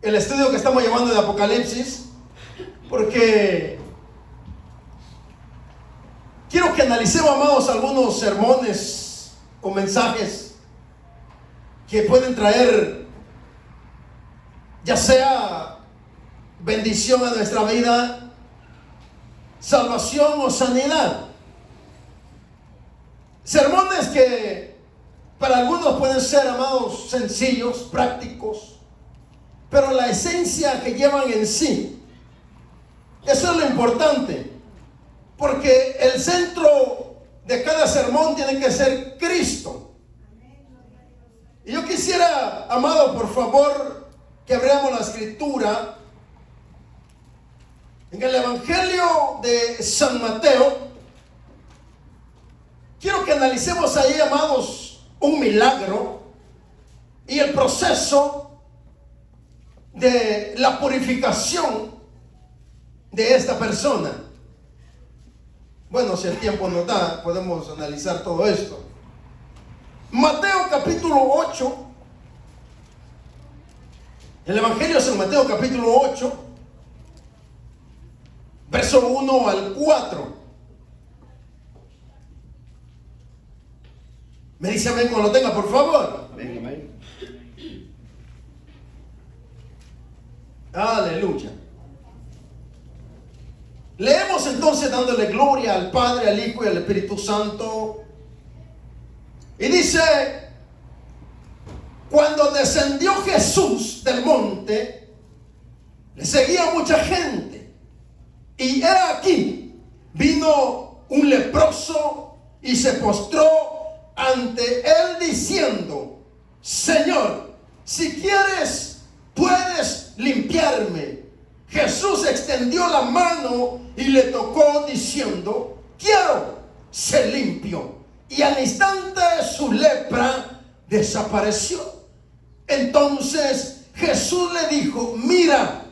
el estudio que estamos llevando de Apocalipsis, porque quiero que analicemos, amados, algunos sermones o mensajes que pueden traer ya sea bendición a nuestra vida, salvación o sanidad. Sermones que para algunos pueden ser, amados, sencillos, prácticos, pero la esencia que llevan en sí, eso es lo importante, porque el centro de cada sermón tiene que ser Cristo. Y yo quisiera, amado, por favor, que abramos la escritura en el Evangelio de San Mateo. Quiero que analicemos ahí, amados, un milagro y el proceso de la purificación de esta persona. Bueno, si el tiempo nos da, podemos analizar todo esto. Mateo capítulo 8. El Evangelio de San Mateo capítulo 8, verso 1 al 4. Me dice amén cuando lo tenga, por favor. Amén, amén. Aleluya. Leemos entonces dándole gloria al Padre, al Hijo y al Espíritu Santo. Y dice: cuando descendió Jesús del monte, le seguía mucha gente. Y he aquí, vino un leproso y se postró ante él diciendo: Señor, si quieres, puedes limpiarme. Jesús extendió la mano y le tocó diciendo: quiero, sé limpio. Y al instante su lepra desapareció. Entonces Jesús le dijo: mira,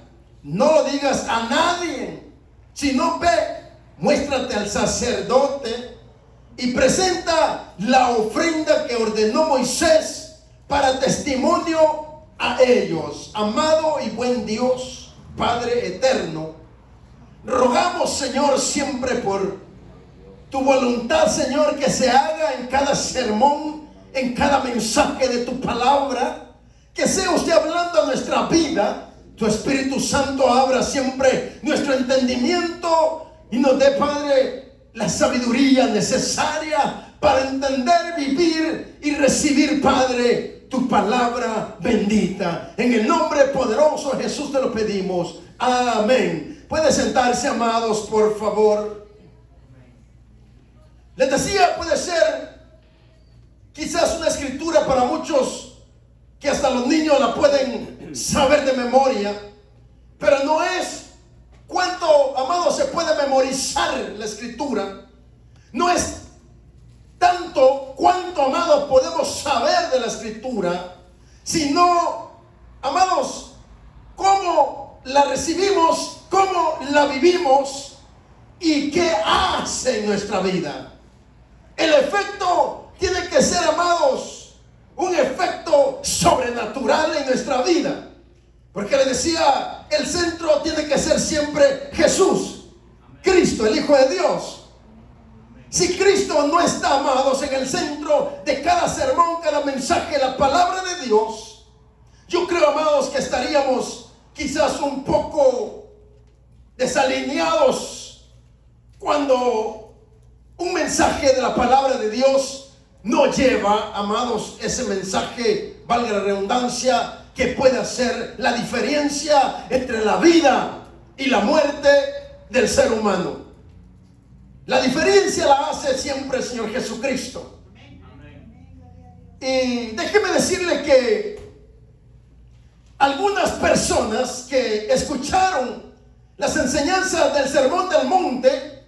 no lo digas a nadie, sino ve, muéstrate al sacerdote y presenta la ofrenda que ordenó Moisés para testimonio a ellos. Amado y buen Dios, Padre eterno, rogamos, Señor, siempre por tu voluntad, Señor, que se haga en cada sermón, en cada mensaje de tu palabra, que sea usted hablando a nuestra vida. Tu Espíritu Santo abra siempre nuestro entendimiento y nos dé, Padre, la sabiduría necesaria para entender, vivir y recibir, Padre, tu palabra bendita. En el nombre poderoso de Jesús te lo pedimos. Amén. Puede sentarse, amados, por favor. Les decía, puede ser quizás una escritura para muchos que hasta los niños la pueden saber de memoria, pero no es cuánto, amados, se puede memorizar la escritura. No es tanto cuánto, amados, podemos saber de la escritura, sino, amados, cómo la recibimos, cómo la vivimos y qué hace en nuestra vida. El efecto tiene que ser, amados, un efecto sobrenatural en nuestra vida. Porque le decía, el centro tiene que ser siempre Jesús, Cristo, el Hijo de Dios. Si Cristo no está, amados, en el centro de cada sermón, cada mensaje, la palabra de Dios, yo creo, amados, que estaríamos quizás un poco desalineados cuando un mensaje de la palabra de Dios no lleva, amados, ese mensaje, valga la redundancia, que puede hacer la diferencia entre la vida y la muerte del ser humano. La diferencia la hace siempre el Señor Jesucristo. Y déjeme decirle que algunas personas que escucharon las enseñanzas del Sermón del Monte,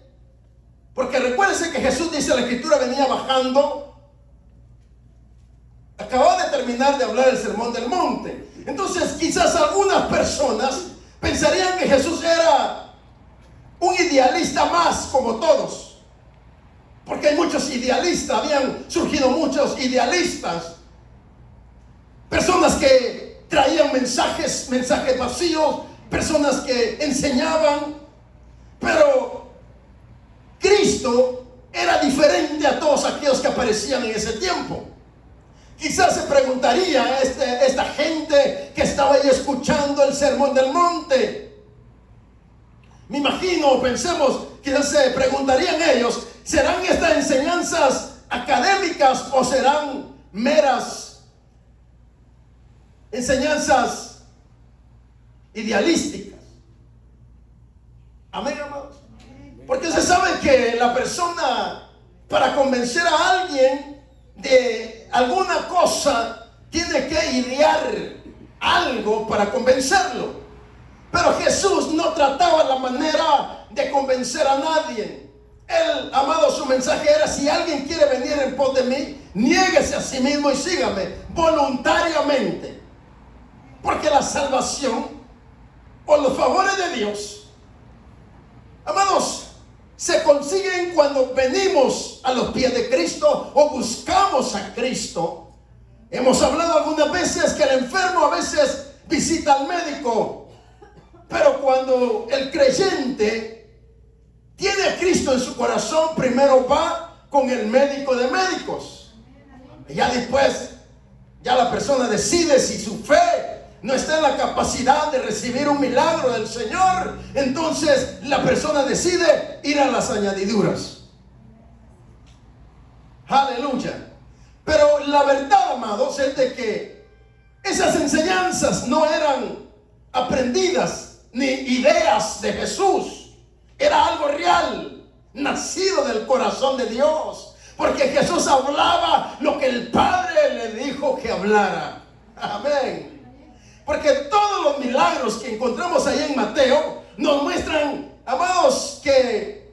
porque recuérdense que Jesús dice en la Escritura, venía bajando, acababa de terminar de hablar el Sermón del Monte. Entonces quizás algunas personas pensarían que Jesús era un idealista más como todos, porque hay muchos idealistas, habían surgido muchos idealistas, personas que traían mensajes vacíos, personas que enseñaban, pero Cristo era diferente a todos aquellos que aparecían en ese tiempo. Quizás se preguntaría esta gente que estaba ahí escuchando el Sermón del Monte. Me imagino, pensemos, quizás se preguntarían ellos, ¿serán estas enseñanzas académicas o serán meras enseñanzas idealísticas? Amén, amados. Porque se sabe que la persona, para convencer a alguien de alguna cosa, tiene que idear algo para convencerlo. Pero Jesús no trataba la manera de convencer a nadie. Él, amado, su mensaje era: si alguien quiere venir en pos de mí, niéguese a sí mismo y sígame voluntariamente. Porque la salvación o los favores de Dios, amados, se consiguen cuando venimos a los pies de Cristo o buscamos a Cristo. Hemos hablado algunas veces que el enfermo a veces visita al médico, pero cuando el creyente tiene a Cristo en su corazón, primero va con el médico de médicos. Y ya después, ya la persona decide si su fe no está en la capacidad de recibir un milagro del Señor. Entonces la persona decide ir a las añadiduras. Aleluya. Pero la verdad, amados, es de que esas enseñanzas no eran aprendidas ni ideas de Jesús. Era algo real, nacido del corazón de Dios. Porque Jesús hablaba lo que el Padre le dijo que hablara. Amén. Porque todos los milagros que encontramos ahí en Mateo nos muestran, amados, que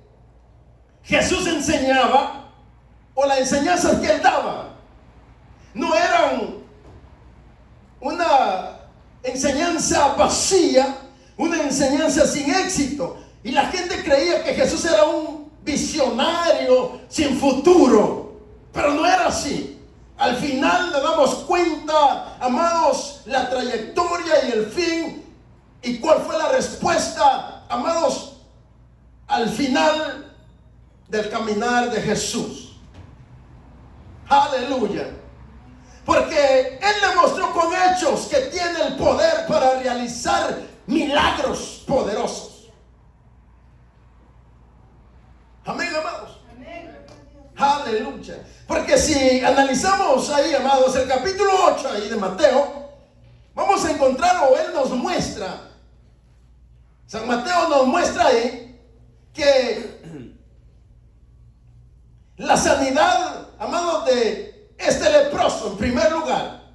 Jesús enseñaba, o las enseñanzas que él daba no eran una enseñanza vacía, una enseñanza sin éxito. Y la gente creía que Jesús era un visionario sin futuro, pero no era así. Al final nos damos cuenta, amados, la trayectoria y el fin, y cuál fue la respuesta, amados, al final del caminar de Jesús. Aleluya. Porque Él demostró con hechos que tiene el poder para realizar milagros poderosos. Amén, amados. Aleluya. Porque si analizamos ahí, amados, el capítulo 8 ahí de Mateo, vamos a encontrar, o él nos muestra, San Mateo nos muestra ahí que la sanidad, amados, de este leproso en primer lugar,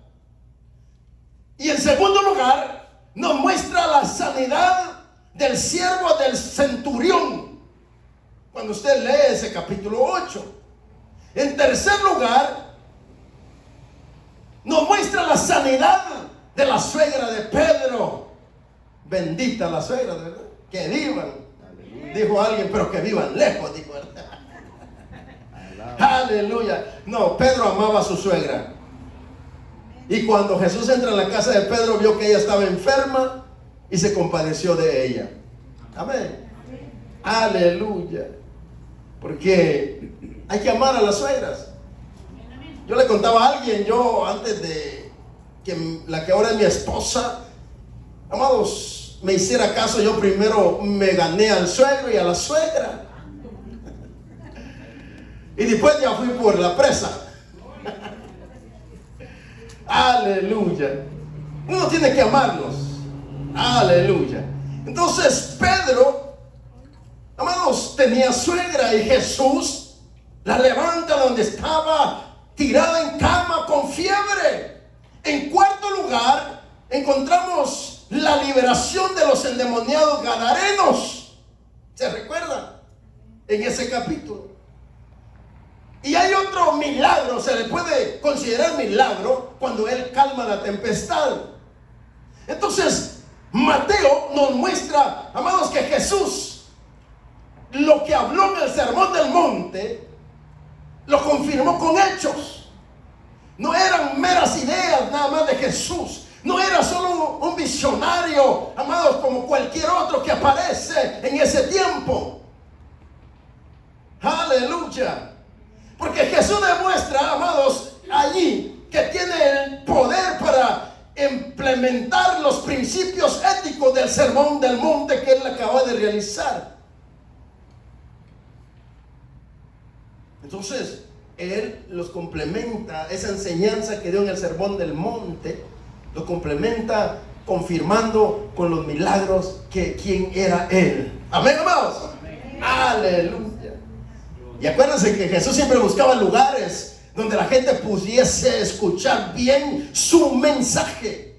y en segundo lugar nos muestra la sanidad del siervo del centurión, cuando usted lee ese capítulo 8. En tercer lugar, nos muestra la sanidad de la suegra de Pedro. Bendita la suegra, ¿verdad? Que vivan, dijo alguien, pero que vivan lejos, dijo él. Aleluya. No, Pedro amaba a su suegra. Y cuando Jesús entra en la casa de Pedro, vio que ella estaba enferma y se compadeció de ella. Amén. Aleluya. Porque hay que amar a las suegras. Yo le contaba a alguien, yo antes de que la que ahora es mi esposa, amados, me hiciera caso, yo primero me gané al suegro y a la suegra. Y después ya fui por la presa. Aleluya. Uno tiene que amarlos. Aleluya. Entonces Pedro, amados, tenía suegra y Jesús la levanta donde estaba, tirada en cama con fiebre. En cuarto lugar, encontramos la liberación de los endemoniados gadarenos. ¿Se recuerda? En ese capítulo. Y hay otro milagro, se le puede considerar milagro, cuando él calma la tempestad. Entonces, Mateo nos muestra, amados, que Jesús, lo que habló en el Sermón del Monte, lo confirmó con hechos. No eran meras ideas nada más de Jesús, No era solo un visionario, amados, como cualquier otro que aparece en ese tiempo. Aleluya. Porque Jesús demuestra, amados, allí que tiene el poder para implementar los principios éticos del sermón del monte que él acaba de realizar. Entonces, él los complementa, esa enseñanza que dio en el sermón del monte, lo complementa confirmando con los milagros que quién era él. Amén, amados. Amén. Aleluya. Y acuérdense que Jesús siempre buscaba lugares donde la gente pudiese escuchar bien su mensaje.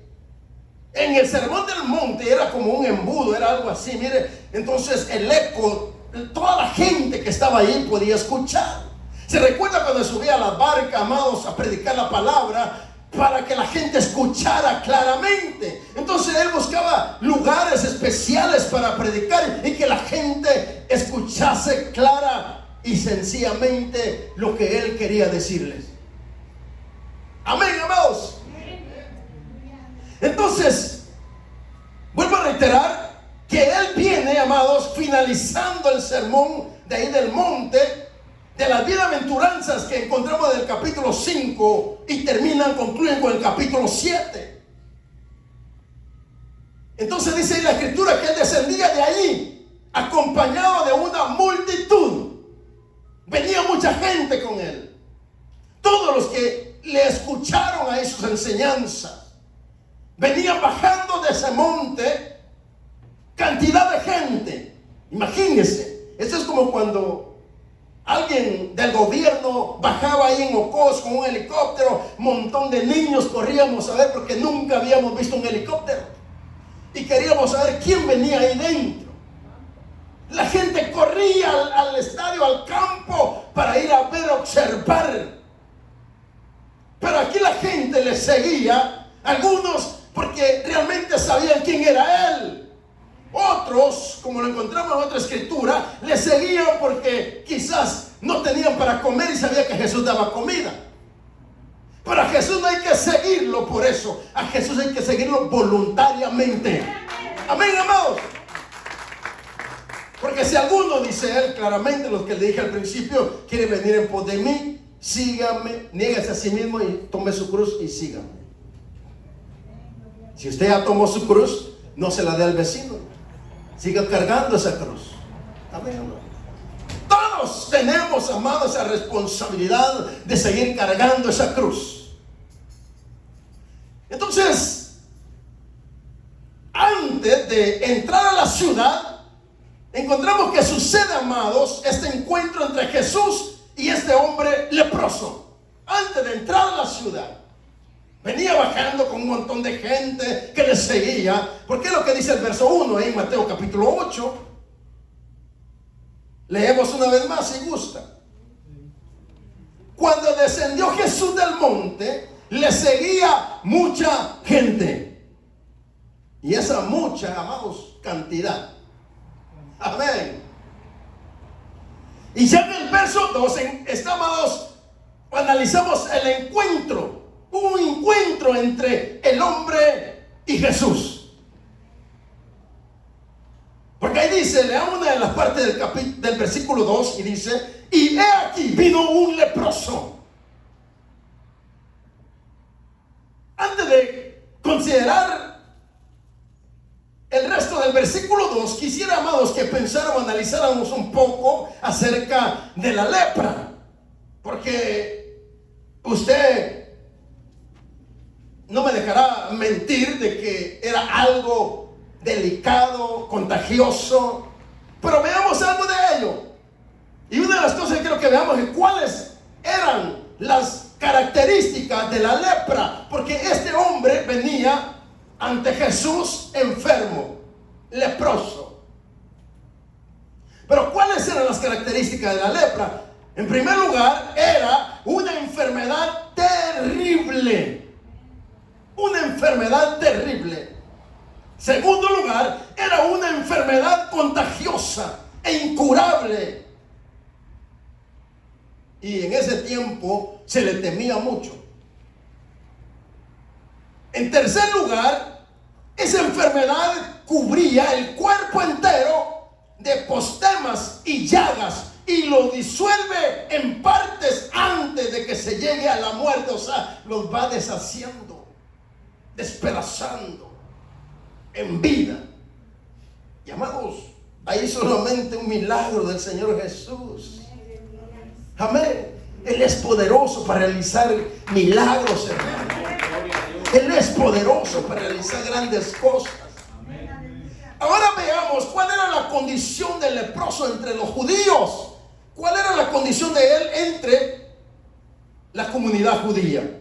En el sermón del monte era como un embudo, era algo así, mire. Entonces el eco, toda la gente que estaba ahí podía escuchar. Se recuerda cuando subía a la barca, amados, a predicar la palabra para que la gente escuchara claramente. Entonces él buscaba lugares especiales para predicar y que la gente escuchase clara y sencillamente lo que él quería decirles. Amén, amados. Entonces, vuelvo a reiterar que él viene, amados, finalizando el sermón de ahí del monte, de las bienaventuranzas que encontramos del capítulo 5 y concluyen con el capítulo 7. Entonces dice ahí la escritura que él descendía de allí acompañado de una multitud. Venía mucha gente con él. Todos los que le escucharon a sus enseñanzas venían bajando de ese monte, cantidad de gente. Imagínense, esto es como cuando alguien del gobierno bajaba ahí en Ocos con un helicóptero, un montón de niños corríamos a ver porque nunca habíamos visto un helicóptero y queríamos saber quién venía ahí dentro. La gente corría al estadio, al campo, para ir a ver, observar. Pero aquí la gente le seguía, algunos porque realmente sabían quién era él. Otros, como lo encontramos en otra escritura, le seguían porque quizás no tenían para comer y sabían que Jesús daba comida. Pero a Jesús no hay que seguirlo por eso. A Jesús hay que seguirlo voluntariamente. Amén, amados. Porque si alguno, dice él claramente, los que le dije al principio, quiere venir en pos de mí, sígame, niégase a sí mismo y tome su cruz y sígame. Si usted ya tomó su cruz, no se la dé al vecino. Siga cargando esa cruz. Amén, amén. Todos tenemos, amados, esa responsabilidad de seguir cargando esa cruz. Entonces, antes de entrar a la ciudad, encontramos que sucede, amados, este encuentro entre Jesús y este hombre leproso. Antes de entrar a la ciudad, venía bajando con un montón de gente que le seguía. Porque es lo que dice el verso 1 en Mateo capítulo 8. Leemos una vez más si gusta. Cuando descendió Jesús del monte, le seguía mucha gente. Y esa mucha, amados, cantidad. Amén. Y ya en el verso 2, amados, analizamos el encuentro. Hubo un encuentro entre el hombre y Jesús. Porque ahí dice, lea una de las partes del versículo 2 y dice: y he aquí vino un leproso. Antes de considerar el resto del versículo 2, quisiera, amados, que pensáramos, analizáramos un poco acerca de la lepra. Porque usted no me dejará mentir de que era algo delicado, contagioso. Pero veamos algo de ello. Y una de las cosas que quiero que veamos es cuáles eran las características de la lepra. Porque este hombre venía ante Jesús enfermo, leproso. Pero ¿cuáles eran las características de la lepra? En primer lugar, era una enfermedad terrible. Una enfermedad terrible. Segundo lugar, era una enfermedad contagiosa e incurable. Y en ese tiempo se le temía mucho. En tercer lugar, esa enfermedad cubría el cuerpo entero de postemas y llagas y lo disuelve en partes antes de que se llegue a la muerte. O sea, los va deshaciendo, despedazando en vida. Y amados, hay solamente un milagro del Señor Jesús. Amén. Él es poderoso para realizar milagros, hermano. Él es poderoso para realizar grandes cosas. Ahora veamos cuál era la condición del leproso entre los judíos. ¿Cuál era la condición de él entre la comunidad judía?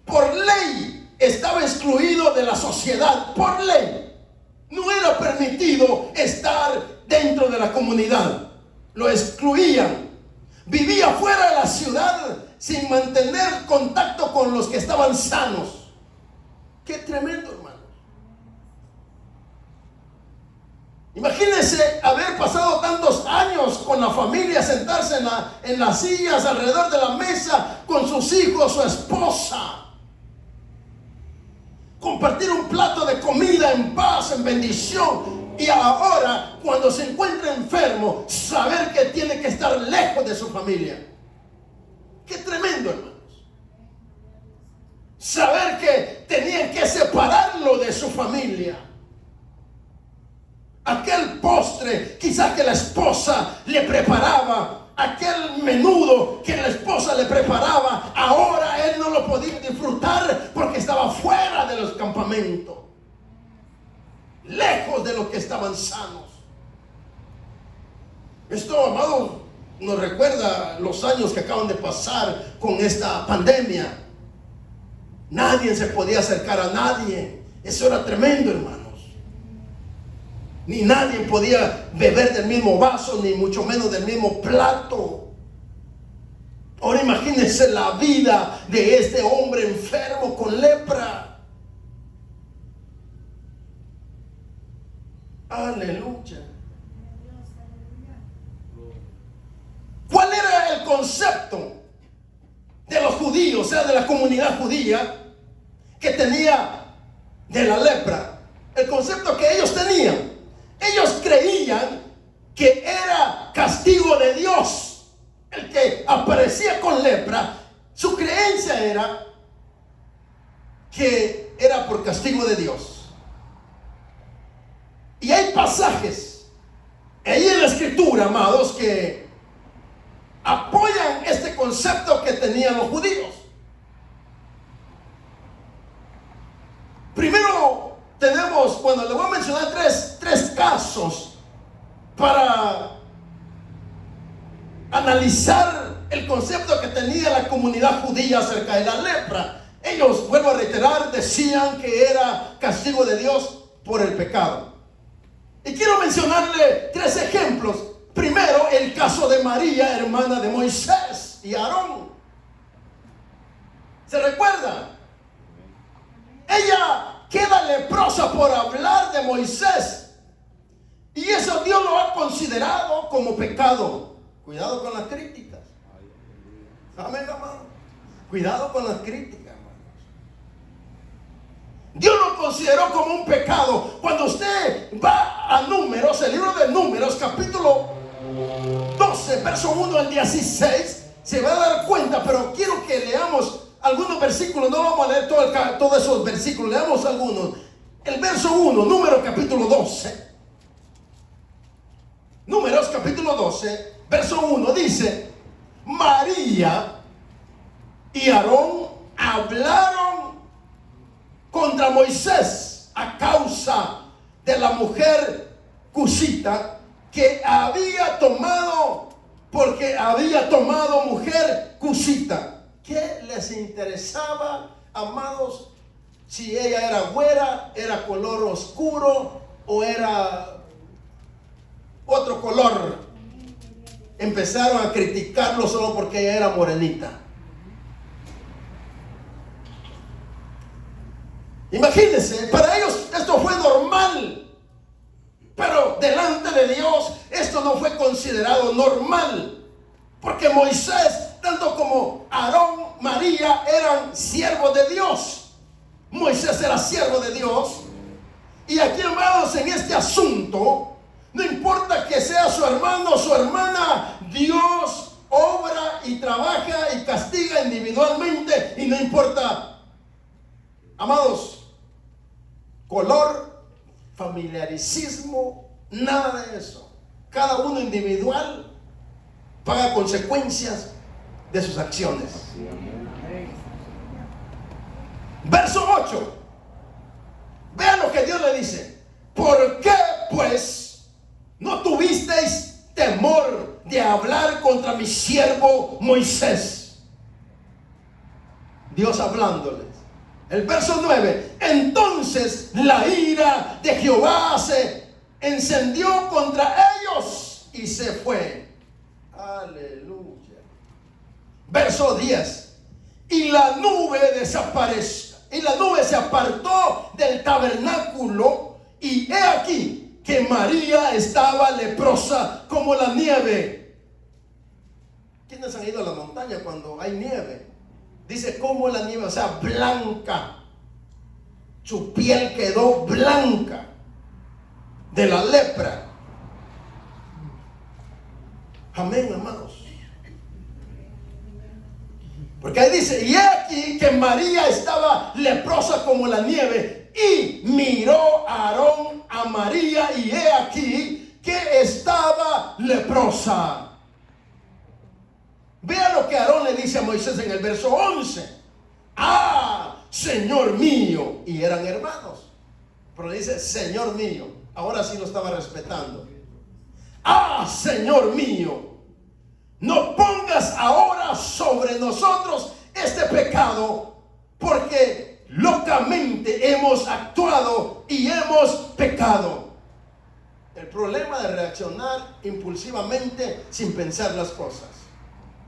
Por ley estaba excluido de la sociedad. Por ley no era permitido estar dentro de la comunidad. Lo excluían. Vivía fuera de la ciudad sin mantener contacto con los que estaban sanos. Qué tremendo, hermano. Imagínense haber pasado tantos años con la familia, sentarse en las sillas alrededor de la mesa con sus hijos, su esposa. Compartir un plato de comida en paz, en bendición. Y ahora, cuando se encuentra enfermo, saber que tiene que estar lejos de su familia. Qué tremendo, hermanos. Saber que tenían que separarlo de su familia. Aquel postre quizás que la esposa le preparaba, aquel menudo que la esposa le preparaba, ahora él no lo podía disfrutar porque estaba fuera de los campamentos, lejos de los que estaban sanos. Esto, amado, nos recuerda los años que acaban de pasar con esta pandemia. Nadie se podía acercar a nadie. Eso era tremendo, hermanos. Ni nadie podía beber del mismo vaso, ni mucho menos del mismo plato. Ahora imagínense la vida de este hombre enfermo con lepra. Aleluya. ¿Cuál era el concepto de los judíos, o sea, de la comunidad judía que tenía de la lepra? El concepto que ellos tenían. Ellos creían que era castigo de Dios. El que aparecía con lepra, su creencia era que era por castigo de Dios. Y hay pasajes ahí en la escritura, amados, que apoyan este concepto que tenían los judíos. Primero tenemos, bueno, le voy a mencionar tres casos para analizar el concepto que tenía la comunidad judía acerca de la lepra. Ellos, vuelvo a reiterar, decían que era castigo de Dios por el pecado. Y quiero mencionarle tres ejemplos. Primero, el caso de María, hermana de Moisés y Aarón. ¿Se recuerda? Ella queda leprosa por hablar de Moisés. Y eso Dios lo ha considerado como pecado. Cuidado con las críticas. Amén, hermano. Cuidado con las críticas, hermanos. Dios lo consideró como un pecado. Cuando usted va a Números, el libro de Números, capítulo 12, verso 1 al 16, se va a dar cuenta, pero quiero que leamos algunos versículos. No vamos a leer todos esos versículos, leamos algunos. El verso 1, Números capítulo 12. Números capítulo 12, verso 1 dice: María y Aarón hablaron contra Moisés a causa de la mujer cusita que había tomado, porque había tomado mujer cusita. ¿Qué les interesaba, amados? Si ella era güera, era color oscuro o era otro color. Empezaron a criticarlo solo porque ella era morenita. Imagínense, para ellos esto fue normal, pero delante de Dios esto no fue considerado normal, porque Moisés, tanto como Aarón, María, eran siervos de Dios. era siervo de Dios. Y aquí, amados, en este asunto, no importa que sea su hermano o su hermana, Dios obra y trabaja y castiga individualmente, y no importa, amados, color, familiaricismo, nada de eso. Cada uno individual paga consecuencias de sus acciones. Verso 8. Vean lo que Dios le dice. ¿Por qué pues no tuvisteis temor de hablar contra mi siervo Moisés? Dios hablándoles. El verso 9. Entonces la ira de Jehová se encendió contra ellos y se fue. Aleluya. Verso 10. Y la nube desapareció. Y la nube se apartó del tabernáculo, y he aquí que María estaba leprosa como la nieve. ¿Quiénes han ido a la montaña cuando hay nieve? Dice como la nieve, o sea, blanca. Su piel quedó blanca de la lepra. Amén, amados. Porque ahí dice, y aquí que María estaba leprosa como la nieve, y miró Aarón a María, y he aquí que estaba leprosa. Vea lo que Aarón le dice a Moisés en el verso 11. Ah, Señor mío. Y eran hermanos, pero le dice Señor mío. Ahora sí lo estaba respetando. Ah, Señor mío, no pongas ahora sobre nosotros este pecado, porque locamente hemos actuado y hemos pecado. El problema de reaccionar impulsivamente sin pensar las cosas.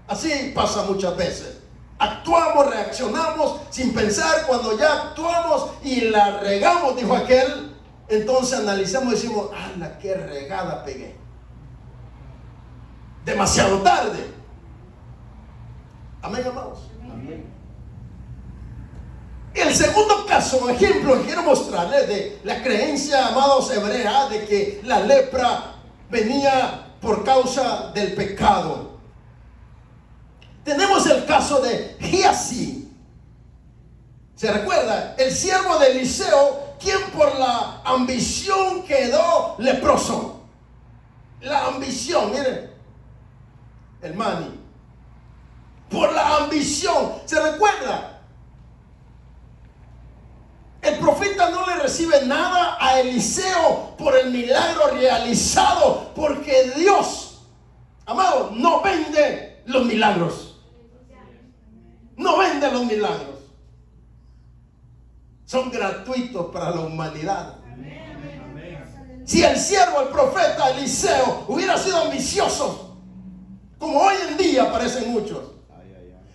Así pasa muchas veces. Actuamos, reaccionamos sin pensar. Cuando ya actuamos y la regamos, dijo aquel, entonces analizamos y decimos, ¡ala, qué regada pegué! Demasiado tarde. Amén, amados. Amén. El segundo caso, ejemplo que quiero mostrarles de la creencia, amados, hebrea, de que la lepra venía por causa del pecado. Tenemos el caso de Giasí. ¿Se recuerda? El siervo de Eliseo, quien por la ambición quedó leproso. La ambición, miren. El mani, por la ambición. ¿Se recuerda? El profeta no le recibe nada a Eliseo por el milagro realizado, porque Dios, amado, no vende los milagros. No vende los milagros. Son gratuitos para la humanidad. Si el siervo, el profeta Eliseo, hubiera sido ambicioso, como hoy en día parecen muchos,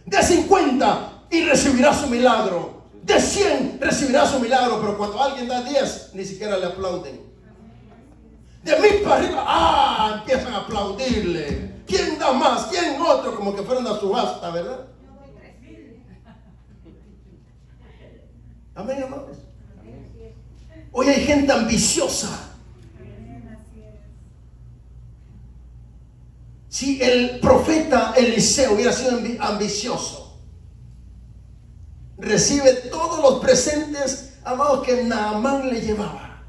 de 50 y recibirá su milagro, de 100 recibirá su milagro, pero cuando alguien da 10 ni siquiera le aplauden. De 1000 para arriba, empiezan a aplaudirle. ¿Quién da más? ¿Quién otro? Como que fuera una subasta, ¿verdad? Amén, amados. Hoy hay gente ambiciosa. Si el profeta Eliseo hubiera sido ambicioso, recibe todos los presentes, amados, que Naamán le llevaba,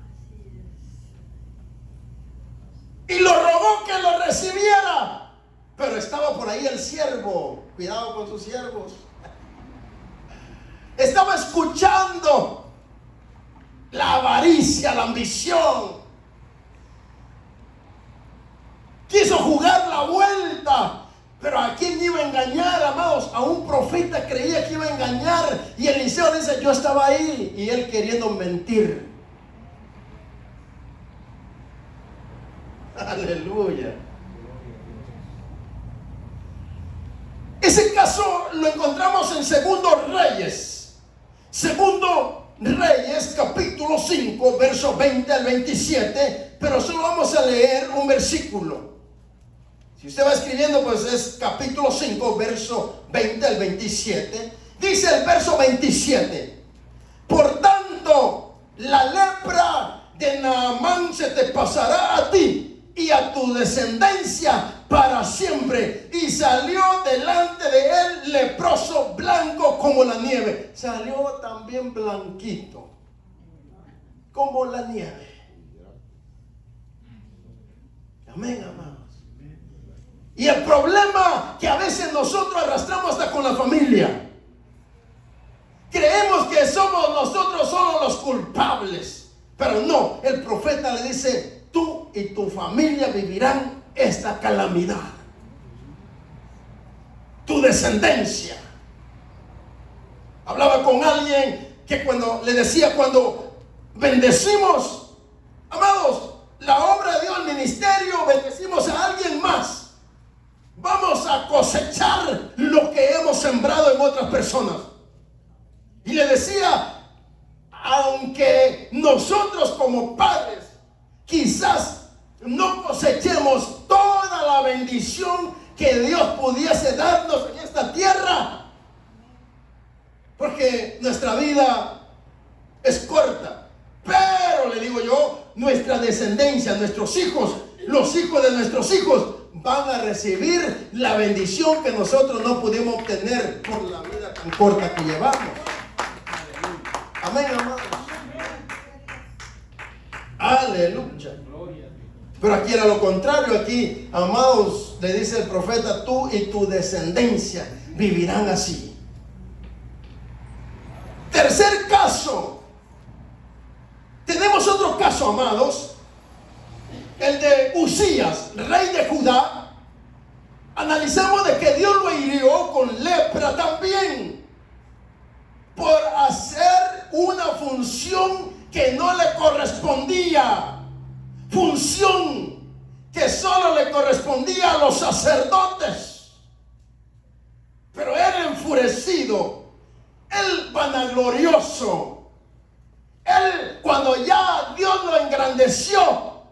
y lo rogó que lo recibiera, pero estaba por ahí el siervo. Cuidado con sus siervos. Estaba escuchando la avaricia, la ambición. Quiso jugar la vuelta. Pero ¿a quién iba a engañar, amados? A un profeta creía que iba a engañar. Y Eliseo dice, yo estaba ahí. Y él queriendo mentir. Aleluya. Ese caso lo encontramos en Segundo Reyes. Segundo Reyes, capítulo 5, versos 20 al 27. Pero solo vamos a leer un versículo. Si usted va escribiendo, pues es capítulo 5, verso 20 al 27. Dice el verso 27: por tanto la lepra de Naamán se te pasará a ti y a tu descendencia para siempre. Y salió delante de él leproso, blanco como la nieve. Salió también blanquito como la nieve. Amén, amados. Y el problema que a veces nosotros arrastramos hasta con la familia. Creemos que somos nosotros solo los culpables. Pero no, el profeta le dice: tú y tu familia vivirán esta calamidad. Tu descendencia. Hablaba con alguien que cuando le decía, cuando bendecimos, amados, la obra de Dios, el ministerio, bendecimos a alguien más, vamos a cosechar lo que hemos sembrado en otras personas. Y le decía, aunque nosotros como padres quizás no cosechemos toda la bendición que Dios pudiese darnos en esta tierra, porque nuestra vida es corta, pero le digo yo, nuestra descendencia, nuestros hijos, los hijos de nuestros hijos van a recibir la bendición que nosotros no pudimos obtener por la vida tan corta que llevamos. Amén, amados. Aleluya. Pero aquí era lo contrario. Aquí, amados, le dice el profeta: tú y tu descendencia vivirán así. Tercer caso. Tenemos otro caso, amados, el de Usías, rey de Judá. Analizamos de que Dios lo hirió con lepra también por hacer una función que no le correspondía, función que solo le correspondía a los sacerdotes. Pero él enfurecido, él vanaglorioso, él, cuando ya Dios lo engrandeció,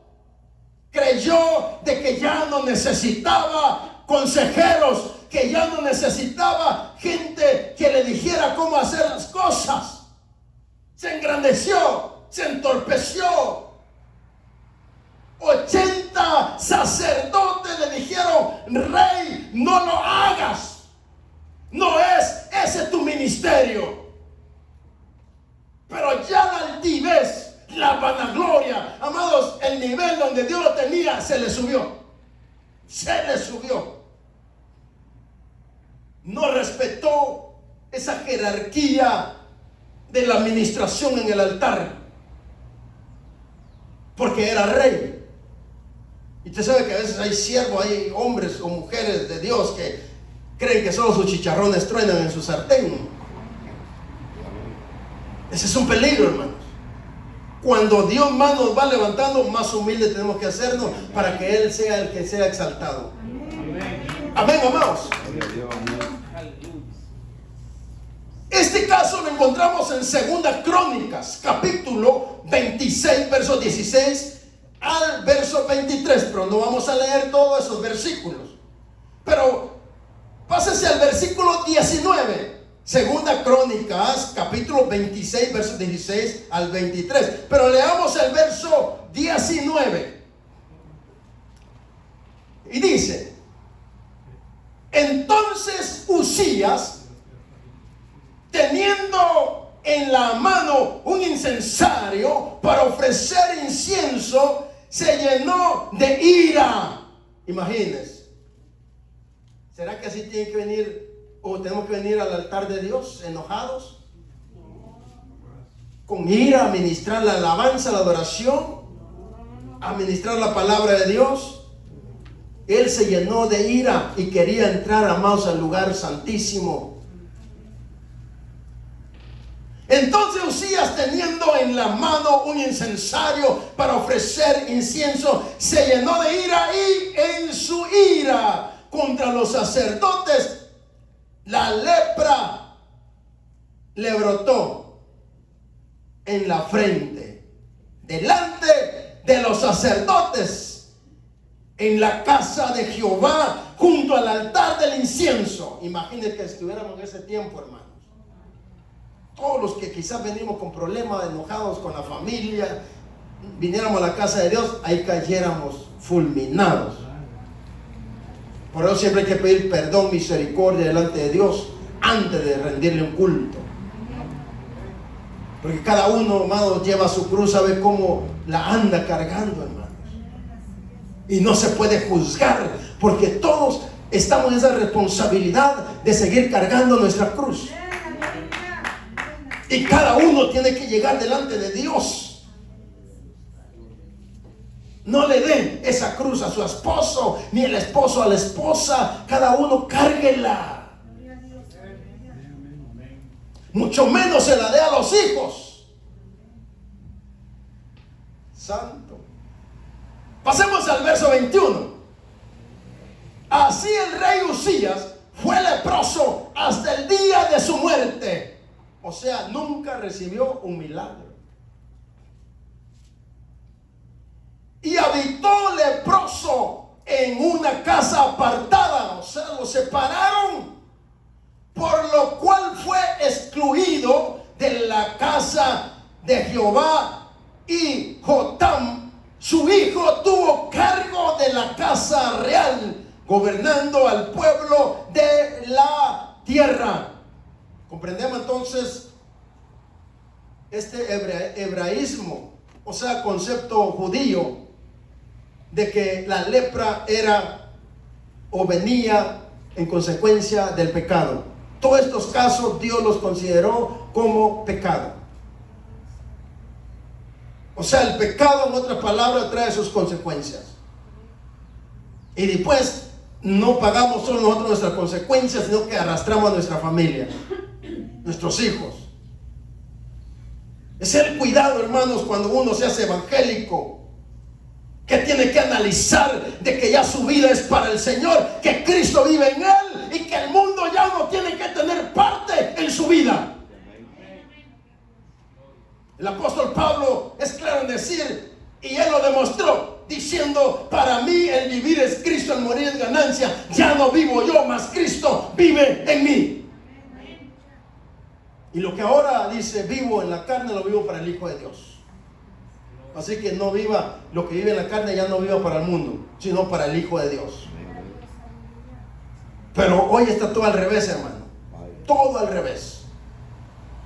creyó de que ya no necesitaba consejeros, que ya no necesitaba gente que le dijera cómo hacer las cosas. Se engrandeció, se entorpeció. 80 sacerdotes le dijeron: rey, no lo hagas, no es ese tu ministerio. Pero ya la altivez, la vanagloria, amados, el nivel donde Dios lo tenía se le subió. Se le subió. No respetó esa jerarquía de la administración en el altar, porque era rey. Y usted sabe que a veces hay siervos, hay hombres o mujeres de Dios que creen que solo sus chicharrones truenan en su sartén. Ese es un peligro, hermanos. Cuando Dios más nos va levantando, más humildes tenemos que hacernos para que Él sea el que sea exaltado. Amén, amados. Este caso lo encontramos en 2 Crónicas, capítulo 26, versos 16 al verso 23. Pero no vamos a leer todos esos versículos. Pero pásese al versículo 19. 2 Crónicas, capítulo 26, versos 16 al 23. Pero leamos el verso 19. Y dice: entonces Usías, teniendo en la mano un incensario para ofrecer incienso, se llenó de ira. Imagínense. ¿Será que así tiene que venir, o tenemos que venir al altar de Dios enojados? Con ira, a ministrar la alabanza, la adoración, a ministrar la palabra de Dios. Él se llenó de ira y quería entrar, amados, al lugar santísimo. Entonces Usías, teniendo en la mano un incensario para ofrecer incienso, se llenó de ira, y en su ira contra los sacerdotes, la lepra le brotó en la frente, delante de los sacerdotes, en la casa de Jehová, junto al altar del incienso. Imagínense que estuviéramos en ese tiempo, hermanos. todos los que quizás venimos con problemas, enojados con la familia, viniéramos a la casa de Dios, ahí cayéramos fulminados. Por eso siempre hay que pedir perdón, misericordia delante de Dios antes de rendirle un culto. Porque cada uno, hermanos, lleva su cruz, sabe cómo la anda cargando, hermanos. Y no se puede juzgar, porque todos estamos en esa responsabilidad de seguir cargando nuestra cruz. Y cada uno tiene que llegar delante de Dios. No le den esa cruz a su esposo, ni el esposo a la esposa. Cada uno cárguela. Mucho menos se la dé a los hijos. Santo. Pasemos al verso 21. Así el rey Usías fue leproso hasta el día de su muerte. O sea, nunca recibió un milagro. Y habitó leproso en una casa apartada. O sea, lo separaron, por lo cual fue excluido de la casa de Jehová. Y Jotam, su hijo, tuvo cargo de la casa real, gobernando al pueblo de la tierra. Comprendemos entonces este hebraísmo, o sea, concepto judío, de que la lepra era o venía en consecuencia del pecado. Todos estos casos Dios los consideró como pecado. O sea, el pecado, en otras palabras, trae sus consecuencias. Y después no pagamos solo nosotros nuestras consecuencias, sino que arrastramos a nuestra familia, nuestros hijos. Es el cuidado, hermanos, cuando uno se hace evangélico, que tiene que analizar de que ya su vida es para el Señor, que Cristo vive en él y que el mundo ya no tiene que tener parte en su vida. El apóstol Pablo es claro en decir, y él lo demostró, diciendo: para mí el vivir es Cristo, el morir es ganancia. Ya no vivo yo, mas Cristo vive en mí. Y lo que ahora dice vivo en la carne, lo vivo para el Hijo de Dios. Así que no viva lo que vive en la carne, ya no viva para el mundo, sino para el Hijo de Dios. Pero hoy está todo al revés, hermano. Todo al revés.